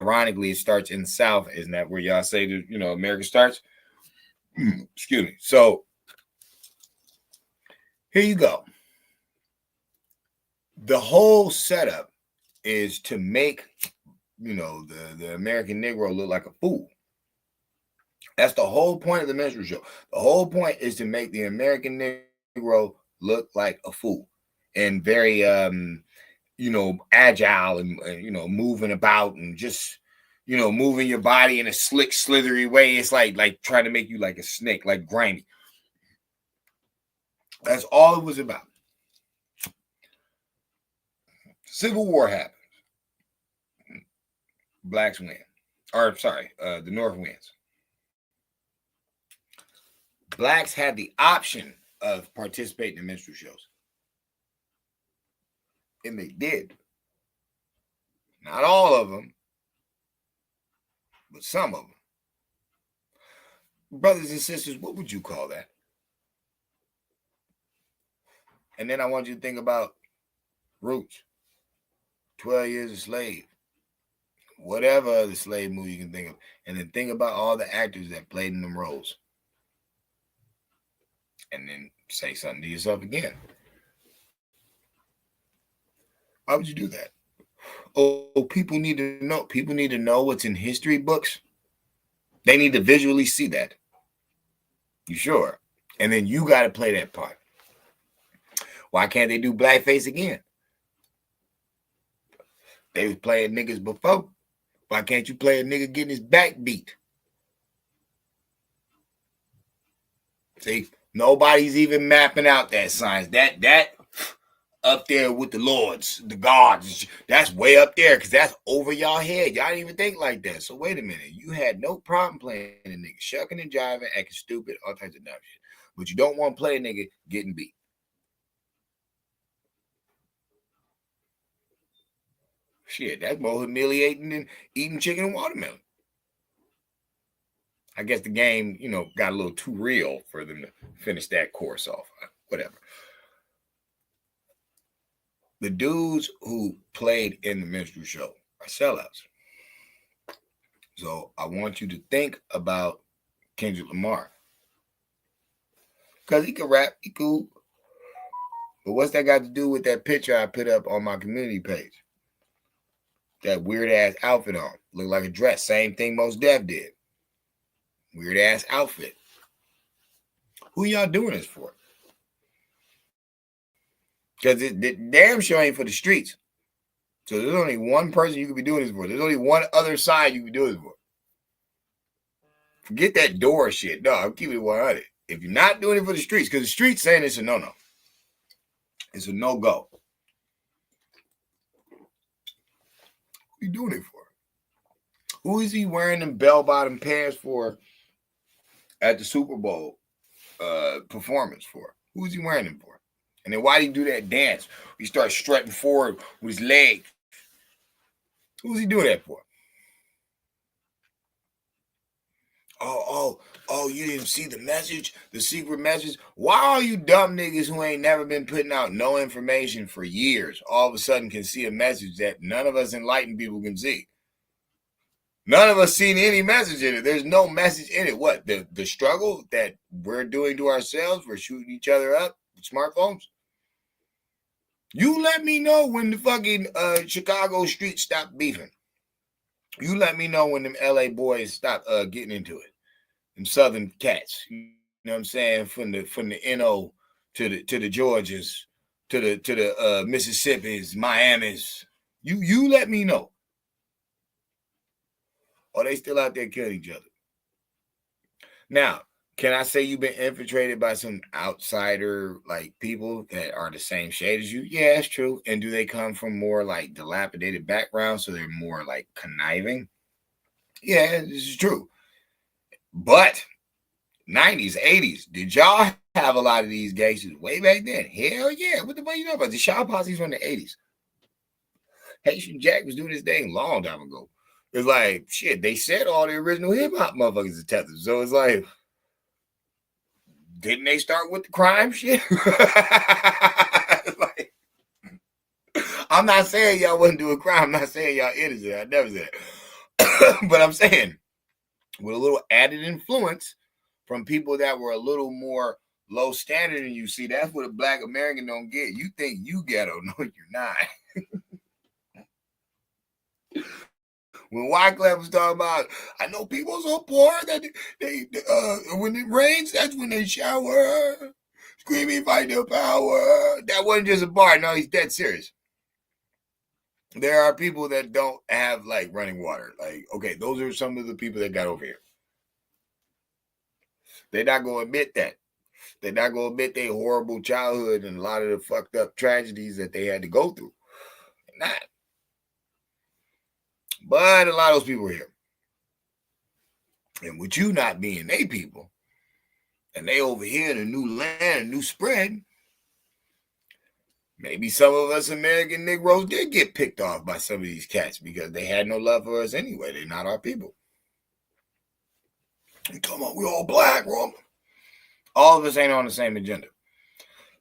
Ironically, it starts in the South. Isn't that where y'all say that, America starts? Excuse me. So here you go. The whole setup is to make, the American Negro look like a fool. That's the whole point of the minstrel show. The whole point is to make the American Negro look like a fool and very, agile and moving about and just, moving your body in a slick, slithery way. It's like trying to make you like a snake, like grimy. That's all it was about. Civil War happens. Blacks win. The North wins. Blacks had the option of participating in minstrel shows. And they did. Not all of them, but some of them. Brothers and sisters, what would you call that? And then I want you to think about Roots, 12 Years a Slave, whatever other slave movie you can think of, and then think about all the actors that played in them roles. And then say something to yourself again. Why would you do that? Oh, people need to know. People need to know what's in history books. They need to visually see that. You sure? And then you got to play that part. Why can't they do blackface again? They was playing niggas before. Why can't you play a nigga getting his back beat? See, nobody's even mapping out that science. That up there with the lords, the gods, that's way up there because that's over y'all head. Y'all didn't even think like that. So wait a minute. You had no problem playing a nigga shucking and jiving, acting stupid, all types of dumb shit. But you don't want to play a nigga getting beat. Shit, that's more humiliating than eating chicken and watermelon. I guess the game, got a little too real for them to finish that course off. Whatever. The dudes who played in the minstrel show are sellouts. So I want you to think about Kendrick Lamar. Because he can rap, he cool. But what's that got to do with that picture I put up on my community page? That weird ass outfit on. Looked like a dress. Same thing Mos Def did. Weird ass outfit. Who y'all doing this for? Because the damn show ain't for the streets. So there's only one person you could be doing this for. There's only one other side you can do this for. Forget that door shit. No, I'm keeping it 100. If you're not doing it for the streets, because the streets saying it's a no-no. It's a no-go. Who you doing it for? Who is he wearing them bell-bottom pants for at the Super Bowl performance for? Who is he wearing them for? And then why did he do that dance? He starts strutting forward with his leg. Who's he doing that for? Oh, you didn't see the message, the secret message? Why are you dumb niggas who ain't never been putting out no information for years all of a sudden can see a message that none of us enlightened people can see? None of us seen any message in it. There's no message in it. What? The struggle that we're doing to ourselves? We're shooting each other up with smartphones? You let me know when the fucking Chicago streets stop beefing. You let me know when them LA boys stop getting into it. Them Southern cats. You know what I'm saying? From the NO to the Georgias, to the Mississippi's, Miami's. You let me know. Or they still out there killing each other. Now, can I say you've been infiltrated by some outsider like people that are the same shade as you? Yeah, it's true. And do they come from more like dilapidated backgrounds, so they're more like conniving? Yeah, this is true. But 90s, 80s, did y'all have a lot of these gangsters way back then? Hell yeah. What the fuck you know about? The Shaw Posse's from the 80s. Haitian Jack was doing this thing long time ago. It's like, shit, they said all the original hip hop motherfuckers are tethered. So it's like, didn't they start with the crime shit? Like, I'm not saying y'all wasn't doing crime. I'm not saying y'all innocent. I never said that. But I'm saying, with a little added influence from people that were a little more low standard than you. See, that's what a black American don't get. You think you ghetto. No, you're not. When Wyclef was talking about, I know people so poor that they when it rains, that's when they shower, screaming, fight their power. That wasn't just a bar. No, he's dead serious. There are people that don't have like running water. Like, okay, those are some of the people that got over here. They're not going to admit that. They're not going to admit their horrible childhood and a lot of the fucked up tragedies that they had to go through. They're not. But a lot of those people are here. And with you not being they people, and they over here in a new land, a new spread, maybe some of us American Negroes did get picked off by some of these cats because they had no love for us anyway. They're not our people. You talking about we all black, Roman? All of us ain't on the same agenda.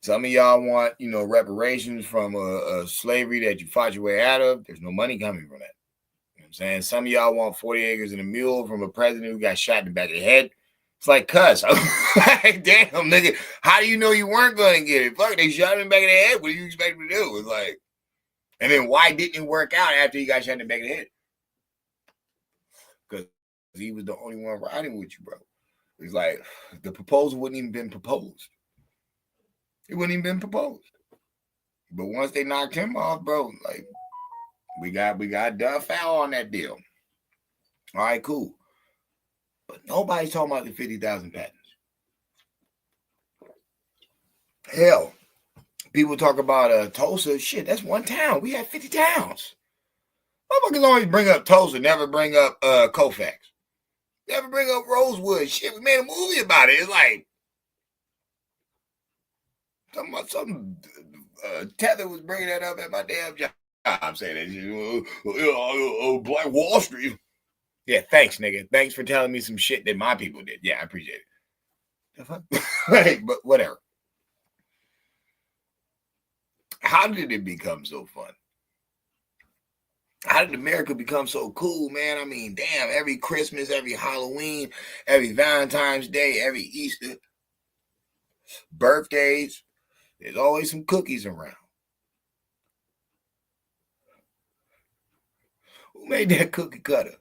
Some of y'all want, reparations from a slavery that you fought your way out of. There's no money coming from that. You know what I'm saying? Some of y'all want 40 acres and a mule from a president who got shot in the back of the head. It's like, cuss. Like, damn, nigga, how do you know you weren't going to get it? Fuck, they shot him in the back of the head. What do you expect me to do? It's like, and then why didn't it work out after he got shot in the back of the head? Because he was the only one riding with you, bro. It's like the proposal wouldn't even been proposed. It wouldn't even been proposed. But once they knocked him off, bro, like we got done foul on that deal. All right, cool. But nobody's talking about the 50,000 patents. Hell, people talk about Tulsa. Shit, that's one town. We have 50 towns. Motherfuckers always bring up Tulsa, never bring up Colfax. Never bring up Rosewood. Shit, we made a movie about it. It's like some Tether was bringing that up at my damn job. I'm saying that Black Wall Street. Yeah, thanks, nigga. Thanks for telling me some shit that my people did. Yeah, I appreciate it. Right, but whatever. How did it become so fun? How did America become so cool, man? I mean, damn, every Christmas, every Halloween, every Valentine's Day, every Easter, birthdays, there's always some cookies around. Who made that cookie cutter?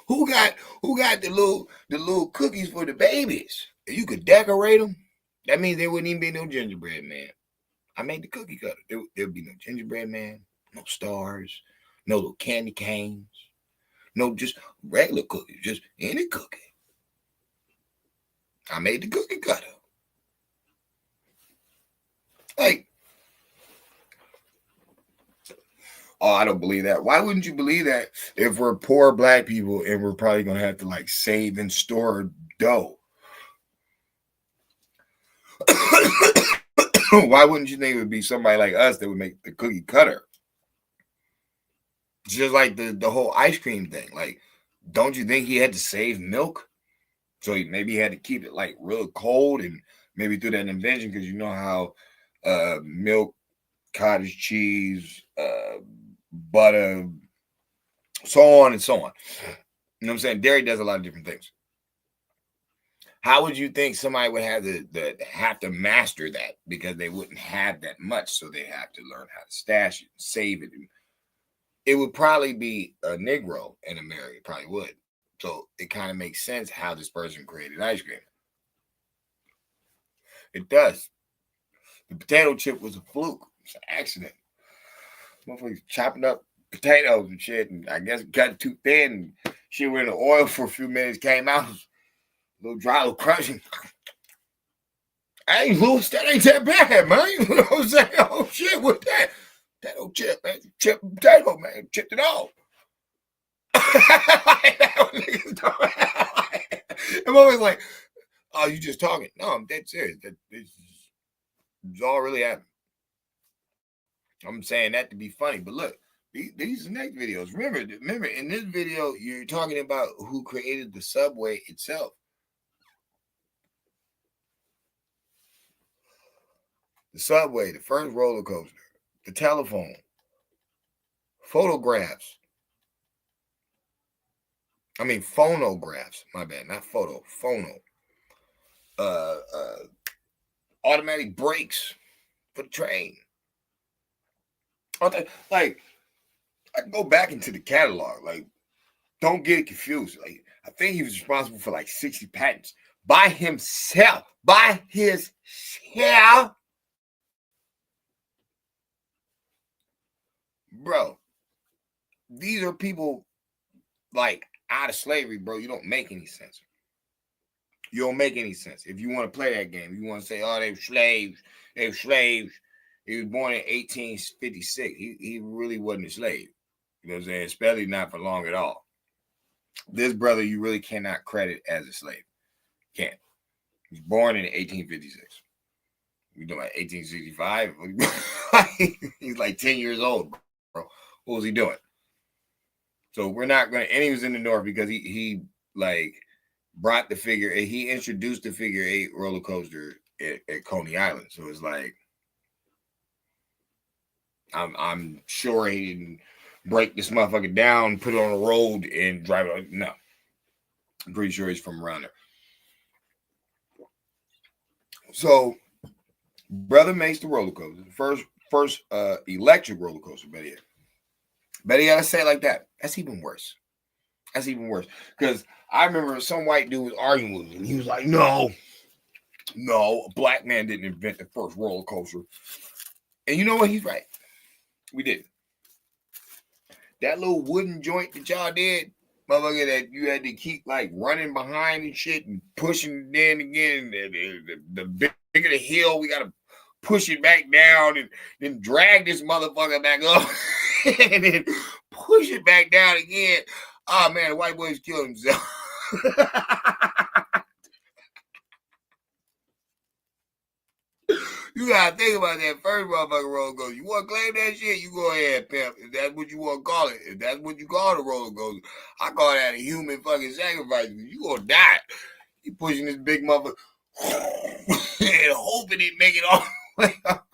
Who got the little cookies for the babies? You could decorate them. That means there wouldn't even be no gingerbread man. I made the cookie cutter. There would be no gingerbread man, no stars, no little candy canes, no just regular cookies, just any cookie. I made the cookie cutter. Like, oh, I don't believe that. Why wouldn't you believe that if we're poor black people and we're probably going to have to like save and store dough? Why wouldn't you think it would be somebody like us that would make the cookie cutter? Just like the whole ice cream thing. Like, don't you think he had to save milk? So maybe he had to keep it like real cold and maybe through that invention, because you know how milk, cottage cheese, butter, so on and so on. You know what I'm saying? Dairy does a lot of different things. How would you think somebody would have to master that? Because they wouldn't have that much, so they have to learn how to stash it, save it. It would probably be a Negro in America. It probably would. So it kind of makes sense how this person created ice cream. It does. The potato chip was a fluke. It's an accident. Motherfuckers chopping up potatoes and shit, and I guess it got too thin. And shit went in the oil for a few minutes, came out. A little dry, a little crunchy. Hey, Louis, that ain't that bad, man. You know what I'm saying? Oh, shit, what's that? Potato chip, man. Chip potato, man. Chipped it off. I'm always like, oh, you just talking. No, I'm dead serious. This is all really happening. I'm saying that to be funny, but look, these are next videos. Remember, in this video, you're talking about who created the subway itself. The subway, the first roller coaster, the telephone, phonographs. My bad, not photo, phono. Automatic brakes for the train. Like, I can go back into the catalog. Like, don't get it confused. Like, I think he was responsible for like 60 patents by himself. Bro, these are people like out of slavery, bro. You don't make any sense. You don't make any sense. If you want to play that game, you want to say, oh, they were slaves. They were slaves. He was born in 1856. He really wasn't a slave. You know what I'm saying? Especially not for long at all. This brother, you really cannot credit as a slave. Can't. He was born in 1856. You know, like 1865. He's like 10 years old, bro. What was he doing? So we're not going to, and he was in the North because he like brought the figure, he introduced the figure 8 roller coaster at Coney Island. So it's like, I'm sure he didn't break this motherfucker down, put it on the road, and drive it. No, I'm pretty sure he's from around there. So, brother makes the roller coaster, first electric roller coaster. Better yet, I say it like that. That's even worse. Because I remember some white dude was arguing with me, and he was like, "No, a black man didn't invent the first roller coaster." And you know what? He's right. We didn't. That little wooden joint that y'all did, motherfucker, that you had to keep like running behind and shit and pushing it in again. The bigger the hill, we gotta push it back down and then drag this motherfucker back up and then push it back down again. Oh man, the white boys killed himself. You gotta think about that first motherfucking roller coaster. You want to claim that shit? You go ahead, pimp. If that's what you want to call it, if that's what you call the roller coaster, I call that a human fucking sacrifice. You gonna die. You pushing this big motherfucker and hoping it make it all the way up.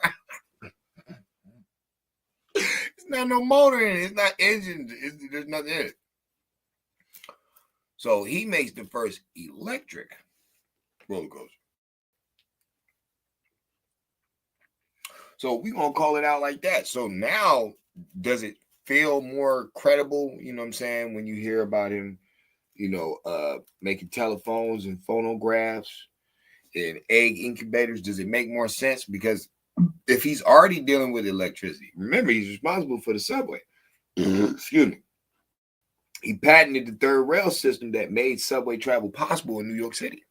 It's not no motor in it. It's not engines. There's nothing in it. So he makes the first electric roller coaster. So we're going to call it out like that. So now, does it feel more credible, you know what I'm saying, when you hear about him, you know, making telephones and phonographs and egg incubators? Does it make more sense? Because if he's already dealing with electricity, remember, he's responsible for the subway. Excuse me. He patented the third rail system that made subway travel possible in New York City.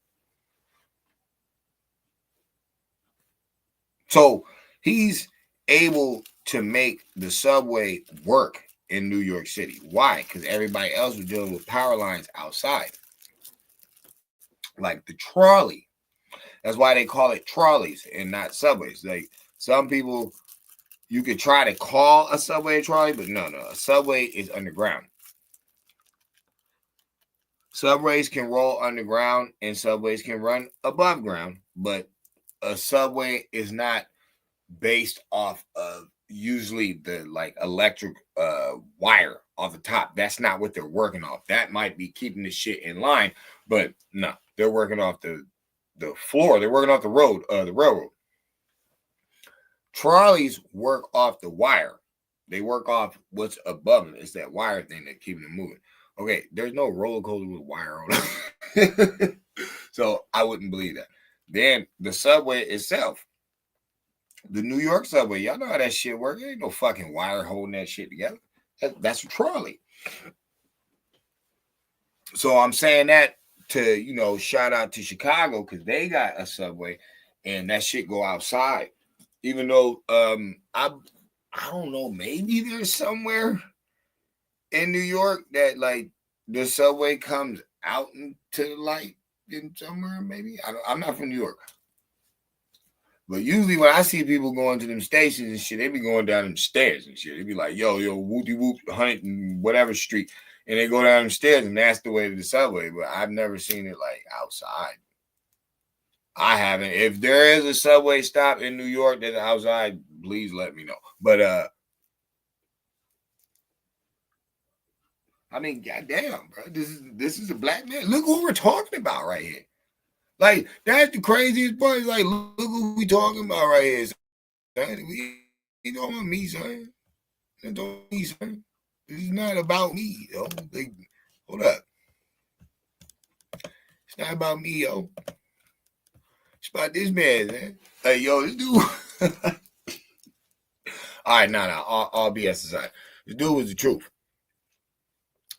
So he's able to make the subway work in New York City. Why? Because everybody else was dealing with power lines outside. Like the trolley. That's why they call it trolleys and not subways. Like some people, you could try to call a subway a trolley, but no. A subway is underground. Subways can roll underground and subways can run above ground, but a subway is not based off of usually the like electric wire off the top. That's not what they're working off. That might be keeping the shit in line, but no, they're working off the floor. They're working off the road, the railroad. Trolleys work off the wire. They work off what's above them. It's that wire thing that keeps them moving. Okay, there's no roller coaster with wire on it. So I wouldn't believe that. Then the subway itself, the New York subway, y'all know how that shit works. There ain't no fucking wire holding that shit together. That's a trolley. So I'm saying that to, shout out to Chicago because they got a subway and that shit go outside. Even though I don't know, maybe there's somewhere in New York that like the subway comes out into the light in somewhere, maybe. I'm not from New York. But usually when I see people going to them stations and shit, they be going down them stairs and shit. They be like, yo, whoopty whoop, 100 and whatever street. And they go down them stairs and that's the way to the subway. But I've never seen it like outside. I haven't. If there is a subway stop in New York that's outside, please let me know. But I mean, goddamn, bro. This is a black man. Look who we're talking about right here. Like, that's the craziest part. It's like, look who we talking about right here. Son. You talking about me, son. It's about me, son. This is not about me, yo. Like, hold up. It's not about me, yo. It's about this man. Like, yo, this dude. All right, all BS aside. This dude was the truth.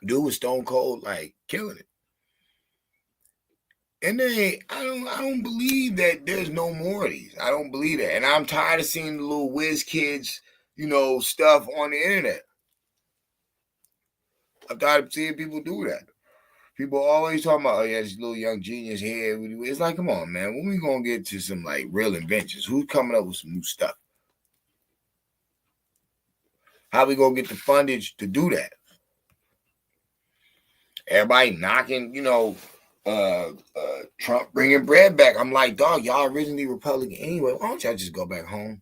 Dude was stone cold, like, killing it. And then I don't believe that there's no more of these. I don't believe that. And I'm tired of seeing the little whiz kids, stuff on the internet. I'm tired of seeing people do that. People always talking about, oh yeah, this little young genius here. It's like, come on, man. When we gonna get to some like real inventions? Who's coming up with some new stuff? How we gonna get the fundage to do that? Everybody knocking, Trump bringing bread back. I'm like, dog, y'all originally Republican anyway. Why don't y'all just go back home?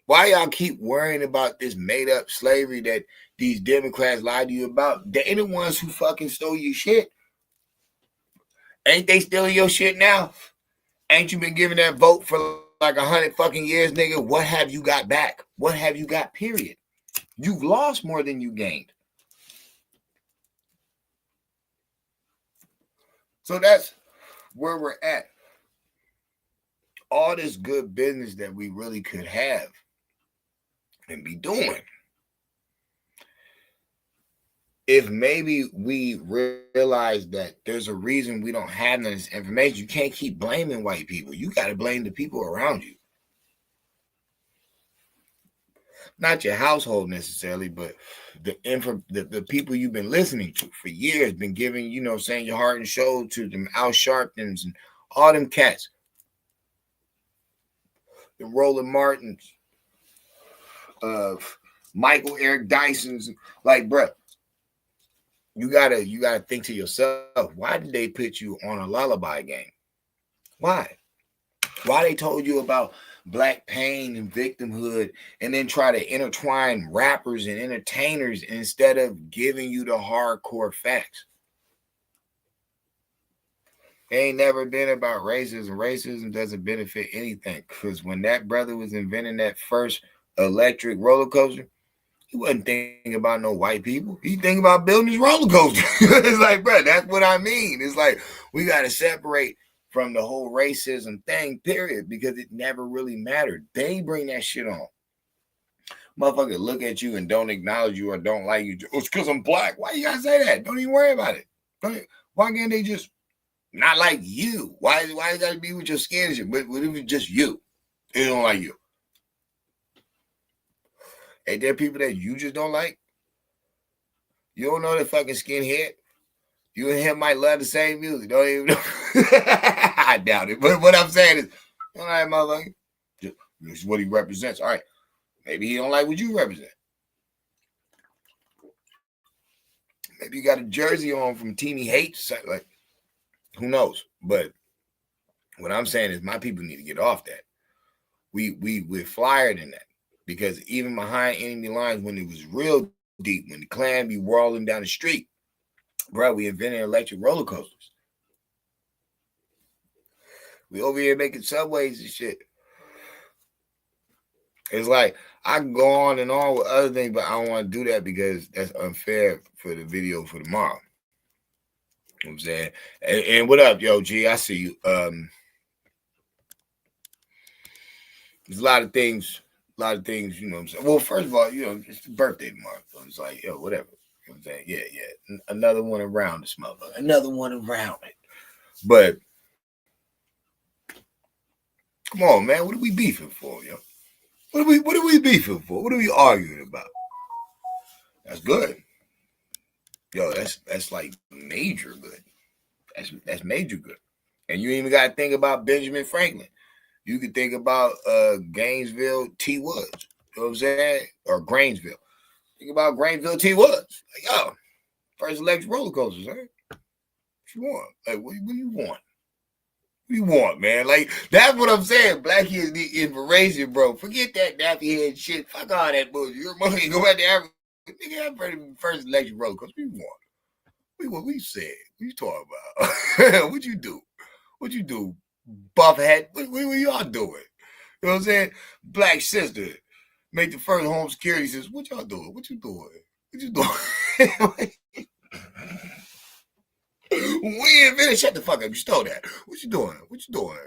Why y'all keep worrying about this made up slavery that these Democrats lied to you about? They ain't the ones who fucking stole your shit. Ain't they stealing your shit now? Ain't you been giving that vote for like 100 fucking years, nigga? What have you got back? What have you got, period? You've lost more than you gained. So that's where we're at. All this good business that we really could have and be doing. If maybe we realize that there's a reason we don't have none of this information, you can't keep blaming white people. You got to blame the people around you. Not your household necessarily, but the people you've been listening to for years, been giving, saying your heart and soul to them Al Sharptons and all them cats. The Roland Martins, Michael Eric Dyson's, like, bruh, you gotta think to yourself, why did they put you on a lullaby game? Why they told you about black pain and victimhood and then try to intertwine rappers and entertainers instead of giving you the hardcore facts? It ain't never been about racism. Racism doesn't benefit anything, because when that brother was inventing that first electric roller coaster, he wasn't thinking about no white people. He thinking about building his roller coaster. It's like, bro, that's what I mean. It's like, we got to separate from the whole racism thing, period, because it never really mattered. They bring that shit on. Motherfucker look at you and don't acknowledge you or don't like you. Oh, it's because I'm black. Why you gotta say that? Don't even worry about it. Why can't they just not like you? Why you gotta be with your skin and shit? But what if it's just you? They don't like you. Ain't there people that you just don't like? You don't know the fucking skinhead? You and him might love the same music. Don't even know. I doubt it. But what I'm saying is, all right, motherfucker. This is what he represents. All right. Maybe he don't like what you represent. Maybe you got a jersey on from Team He Hates. Like, who knows? But what I'm saying is my people need to get off that. We're flyer than that. Because even behind enemy lines, when it was real deep, when the Klan be rolling down the street, bro, we invented electric roller coasters. We over here making subways and shit. It's like I can go on and on with other things, but I don't want to do that because that's unfair for the video for tomorrow. You know what I'm saying? And what up, yo, G? I see you. There's a lot of things, you know what I'm saying? Well, first of all, you know, it's the birthday tomorrow. So it's like, yo, whatever. You know what I'm saying? Yeah. Another one around this motherfucker. Another one around it. But come on, man. What are we beefing for, yo? What are we beefing for? What are we arguing about? That's good. Yo, that's like major good. That's major good. And you ain't even gotta think about Benjamin Franklin. You could think about Gainesville T. Woods. You know what I'm saying? Or Grainsville. Think about Grainesville T. Woods. Like, yo, first electric roller coasters, huh? What you want? Like, what do you want? What do you want, man? Like, that's what I'm saying. Black kids need information, bro. Forget that nappy head shit. Fuck all that bullshit. Your money go back to Africa. Nigga, I'm ready for the first electric roller coaster. What you want? What we said? What you talking about? What you do? What you do? Buff hat? What y'all doing? You know what I'm saying? Black sister made the first home security system. What y'all doing? What you doing? What you doing? We invented. Shut the fuck up. You stole that. What you doing? What you doing?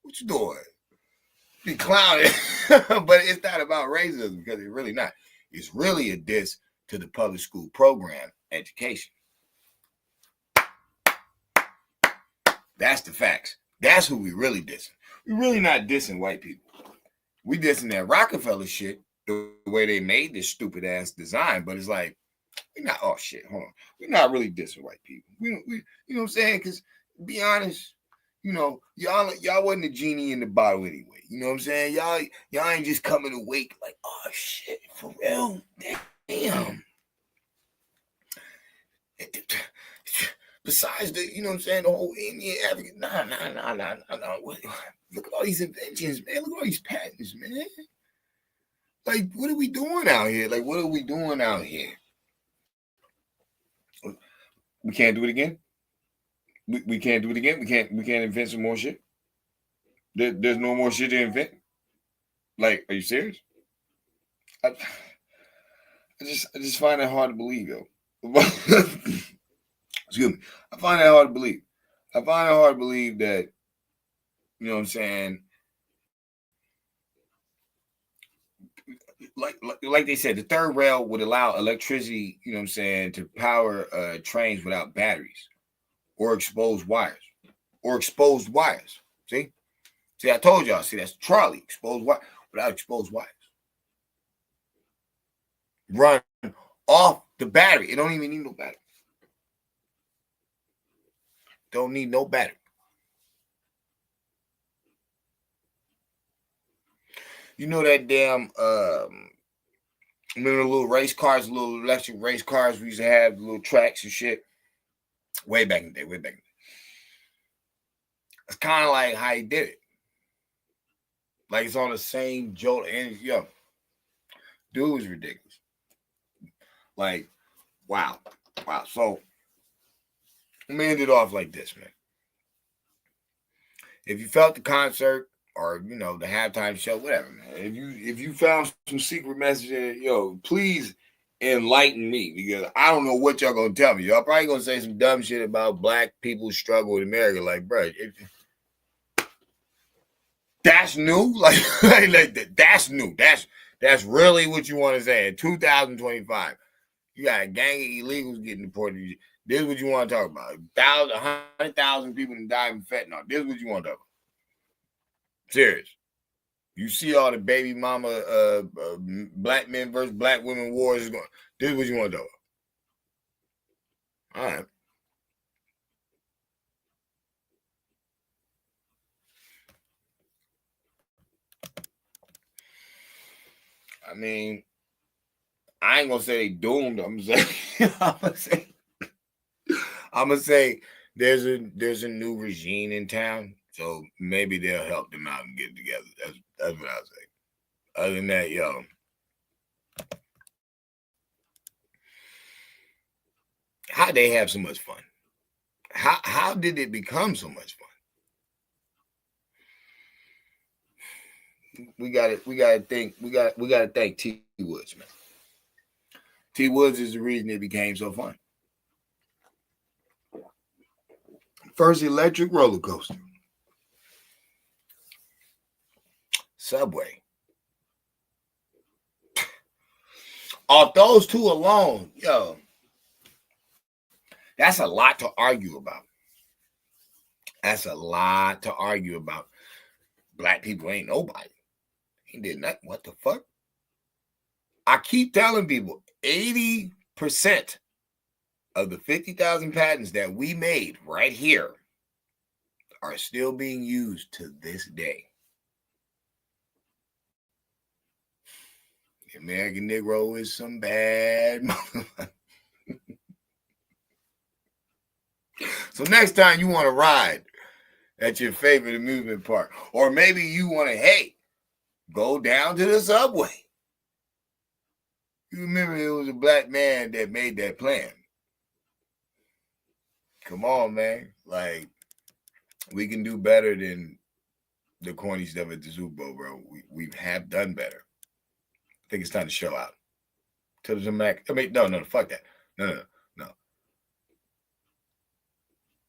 What you doing? Be clowning. But it's not about racism because it's really not. It's really a diss to the public school program education. That's the facts. That's who we really dissing. We're really not dissing white people. We dissing that Rockefeller shit, the way they made this stupid ass design. But it's like, we're not, oh shit, hold on. We're not really dissing white people. We you know what I'm saying? Because be honest, you know, y'all wasn't a genie in the bottle anyway. You know what I'm saying? Y'all ain't just coming awake like, oh shit, for real? Damn. Besides the, you know what I'm saying, the whole Indian African, nah. Look at all these inventions, man. Look at all these patents, man. Like, what are we doing out here? Like, what are we doing out here? We can't do it again. We can't do it again. We can't invent some more shit. There's no more shit to invent. Like, are you serious? I just find it hard to believe, yo. Excuse me. I find that hard to believe. I find it hard to believe that, you know what I'm saying, like they said, the third rail would allow electricity, you know what I'm saying, to power trains without batteries or exposed wires. See, I told y'all. See, that's trolley exposed wire without exposed wires. Run off the battery. It don't even need no battery. Don't need no battery. You know that damn remember the little race cars, little electric race cars we used to have, little tracks and shit? Way back in the day. It's kind of like how he did it. Like it's on the same jolt. And yo, dude was ridiculous. Like, wow. So let me end it off like this, man. If you felt the concert or you know the halftime show, whatever, man. If you found some secret message in it, yo, please enlighten me because I don't know what y'all gonna tell me. Y'all probably gonna say some dumb shit about black people's struggle in America. Like, bro, that's new. Like that's new. That's really what you want to say in 2025. You got a gang of illegals getting deported. This is what you want to talk about. 100,000 people that died from fentanyl. This is what you want to talk about. Serious. You see all the baby mama, black men versus black women wars is going. This is what you want to talk about. All right. I mean, I ain't gonna say they doomed. I'm gonna say there's a new regime in town, so maybe they'll help them out and get it together. That's what I say. Other than that, yo, how they have so much fun? How did it become so much fun? We gotta thank T Woods, man. T Woods is the reason it became so fun. First electric roller coaster. Subway. Off those two alone, yo, that's a lot to argue about. That's a lot to argue about. Black people ain't nobody. He did nothing. What the fuck? I keep telling people 80% of the 50,000 patents that we made right here are still being used to this day. The American Negro is some bad motherfucker. So next time you want to ride at your favorite amusement park, or maybe you want to, hey, go down to the subway. You remember it was a black man that made that plan. Come on, man. Like, we can do better than the corny stuff at the Super Bowl, bro. We have done better. I think it's time to show out. Tell them back. I mean, no, fuck that. No.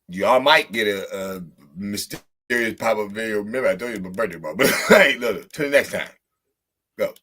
Y'all might get a mysterious pop-up video. Remember, I told you my birthday, bro. But hey, look, till the next time. Go.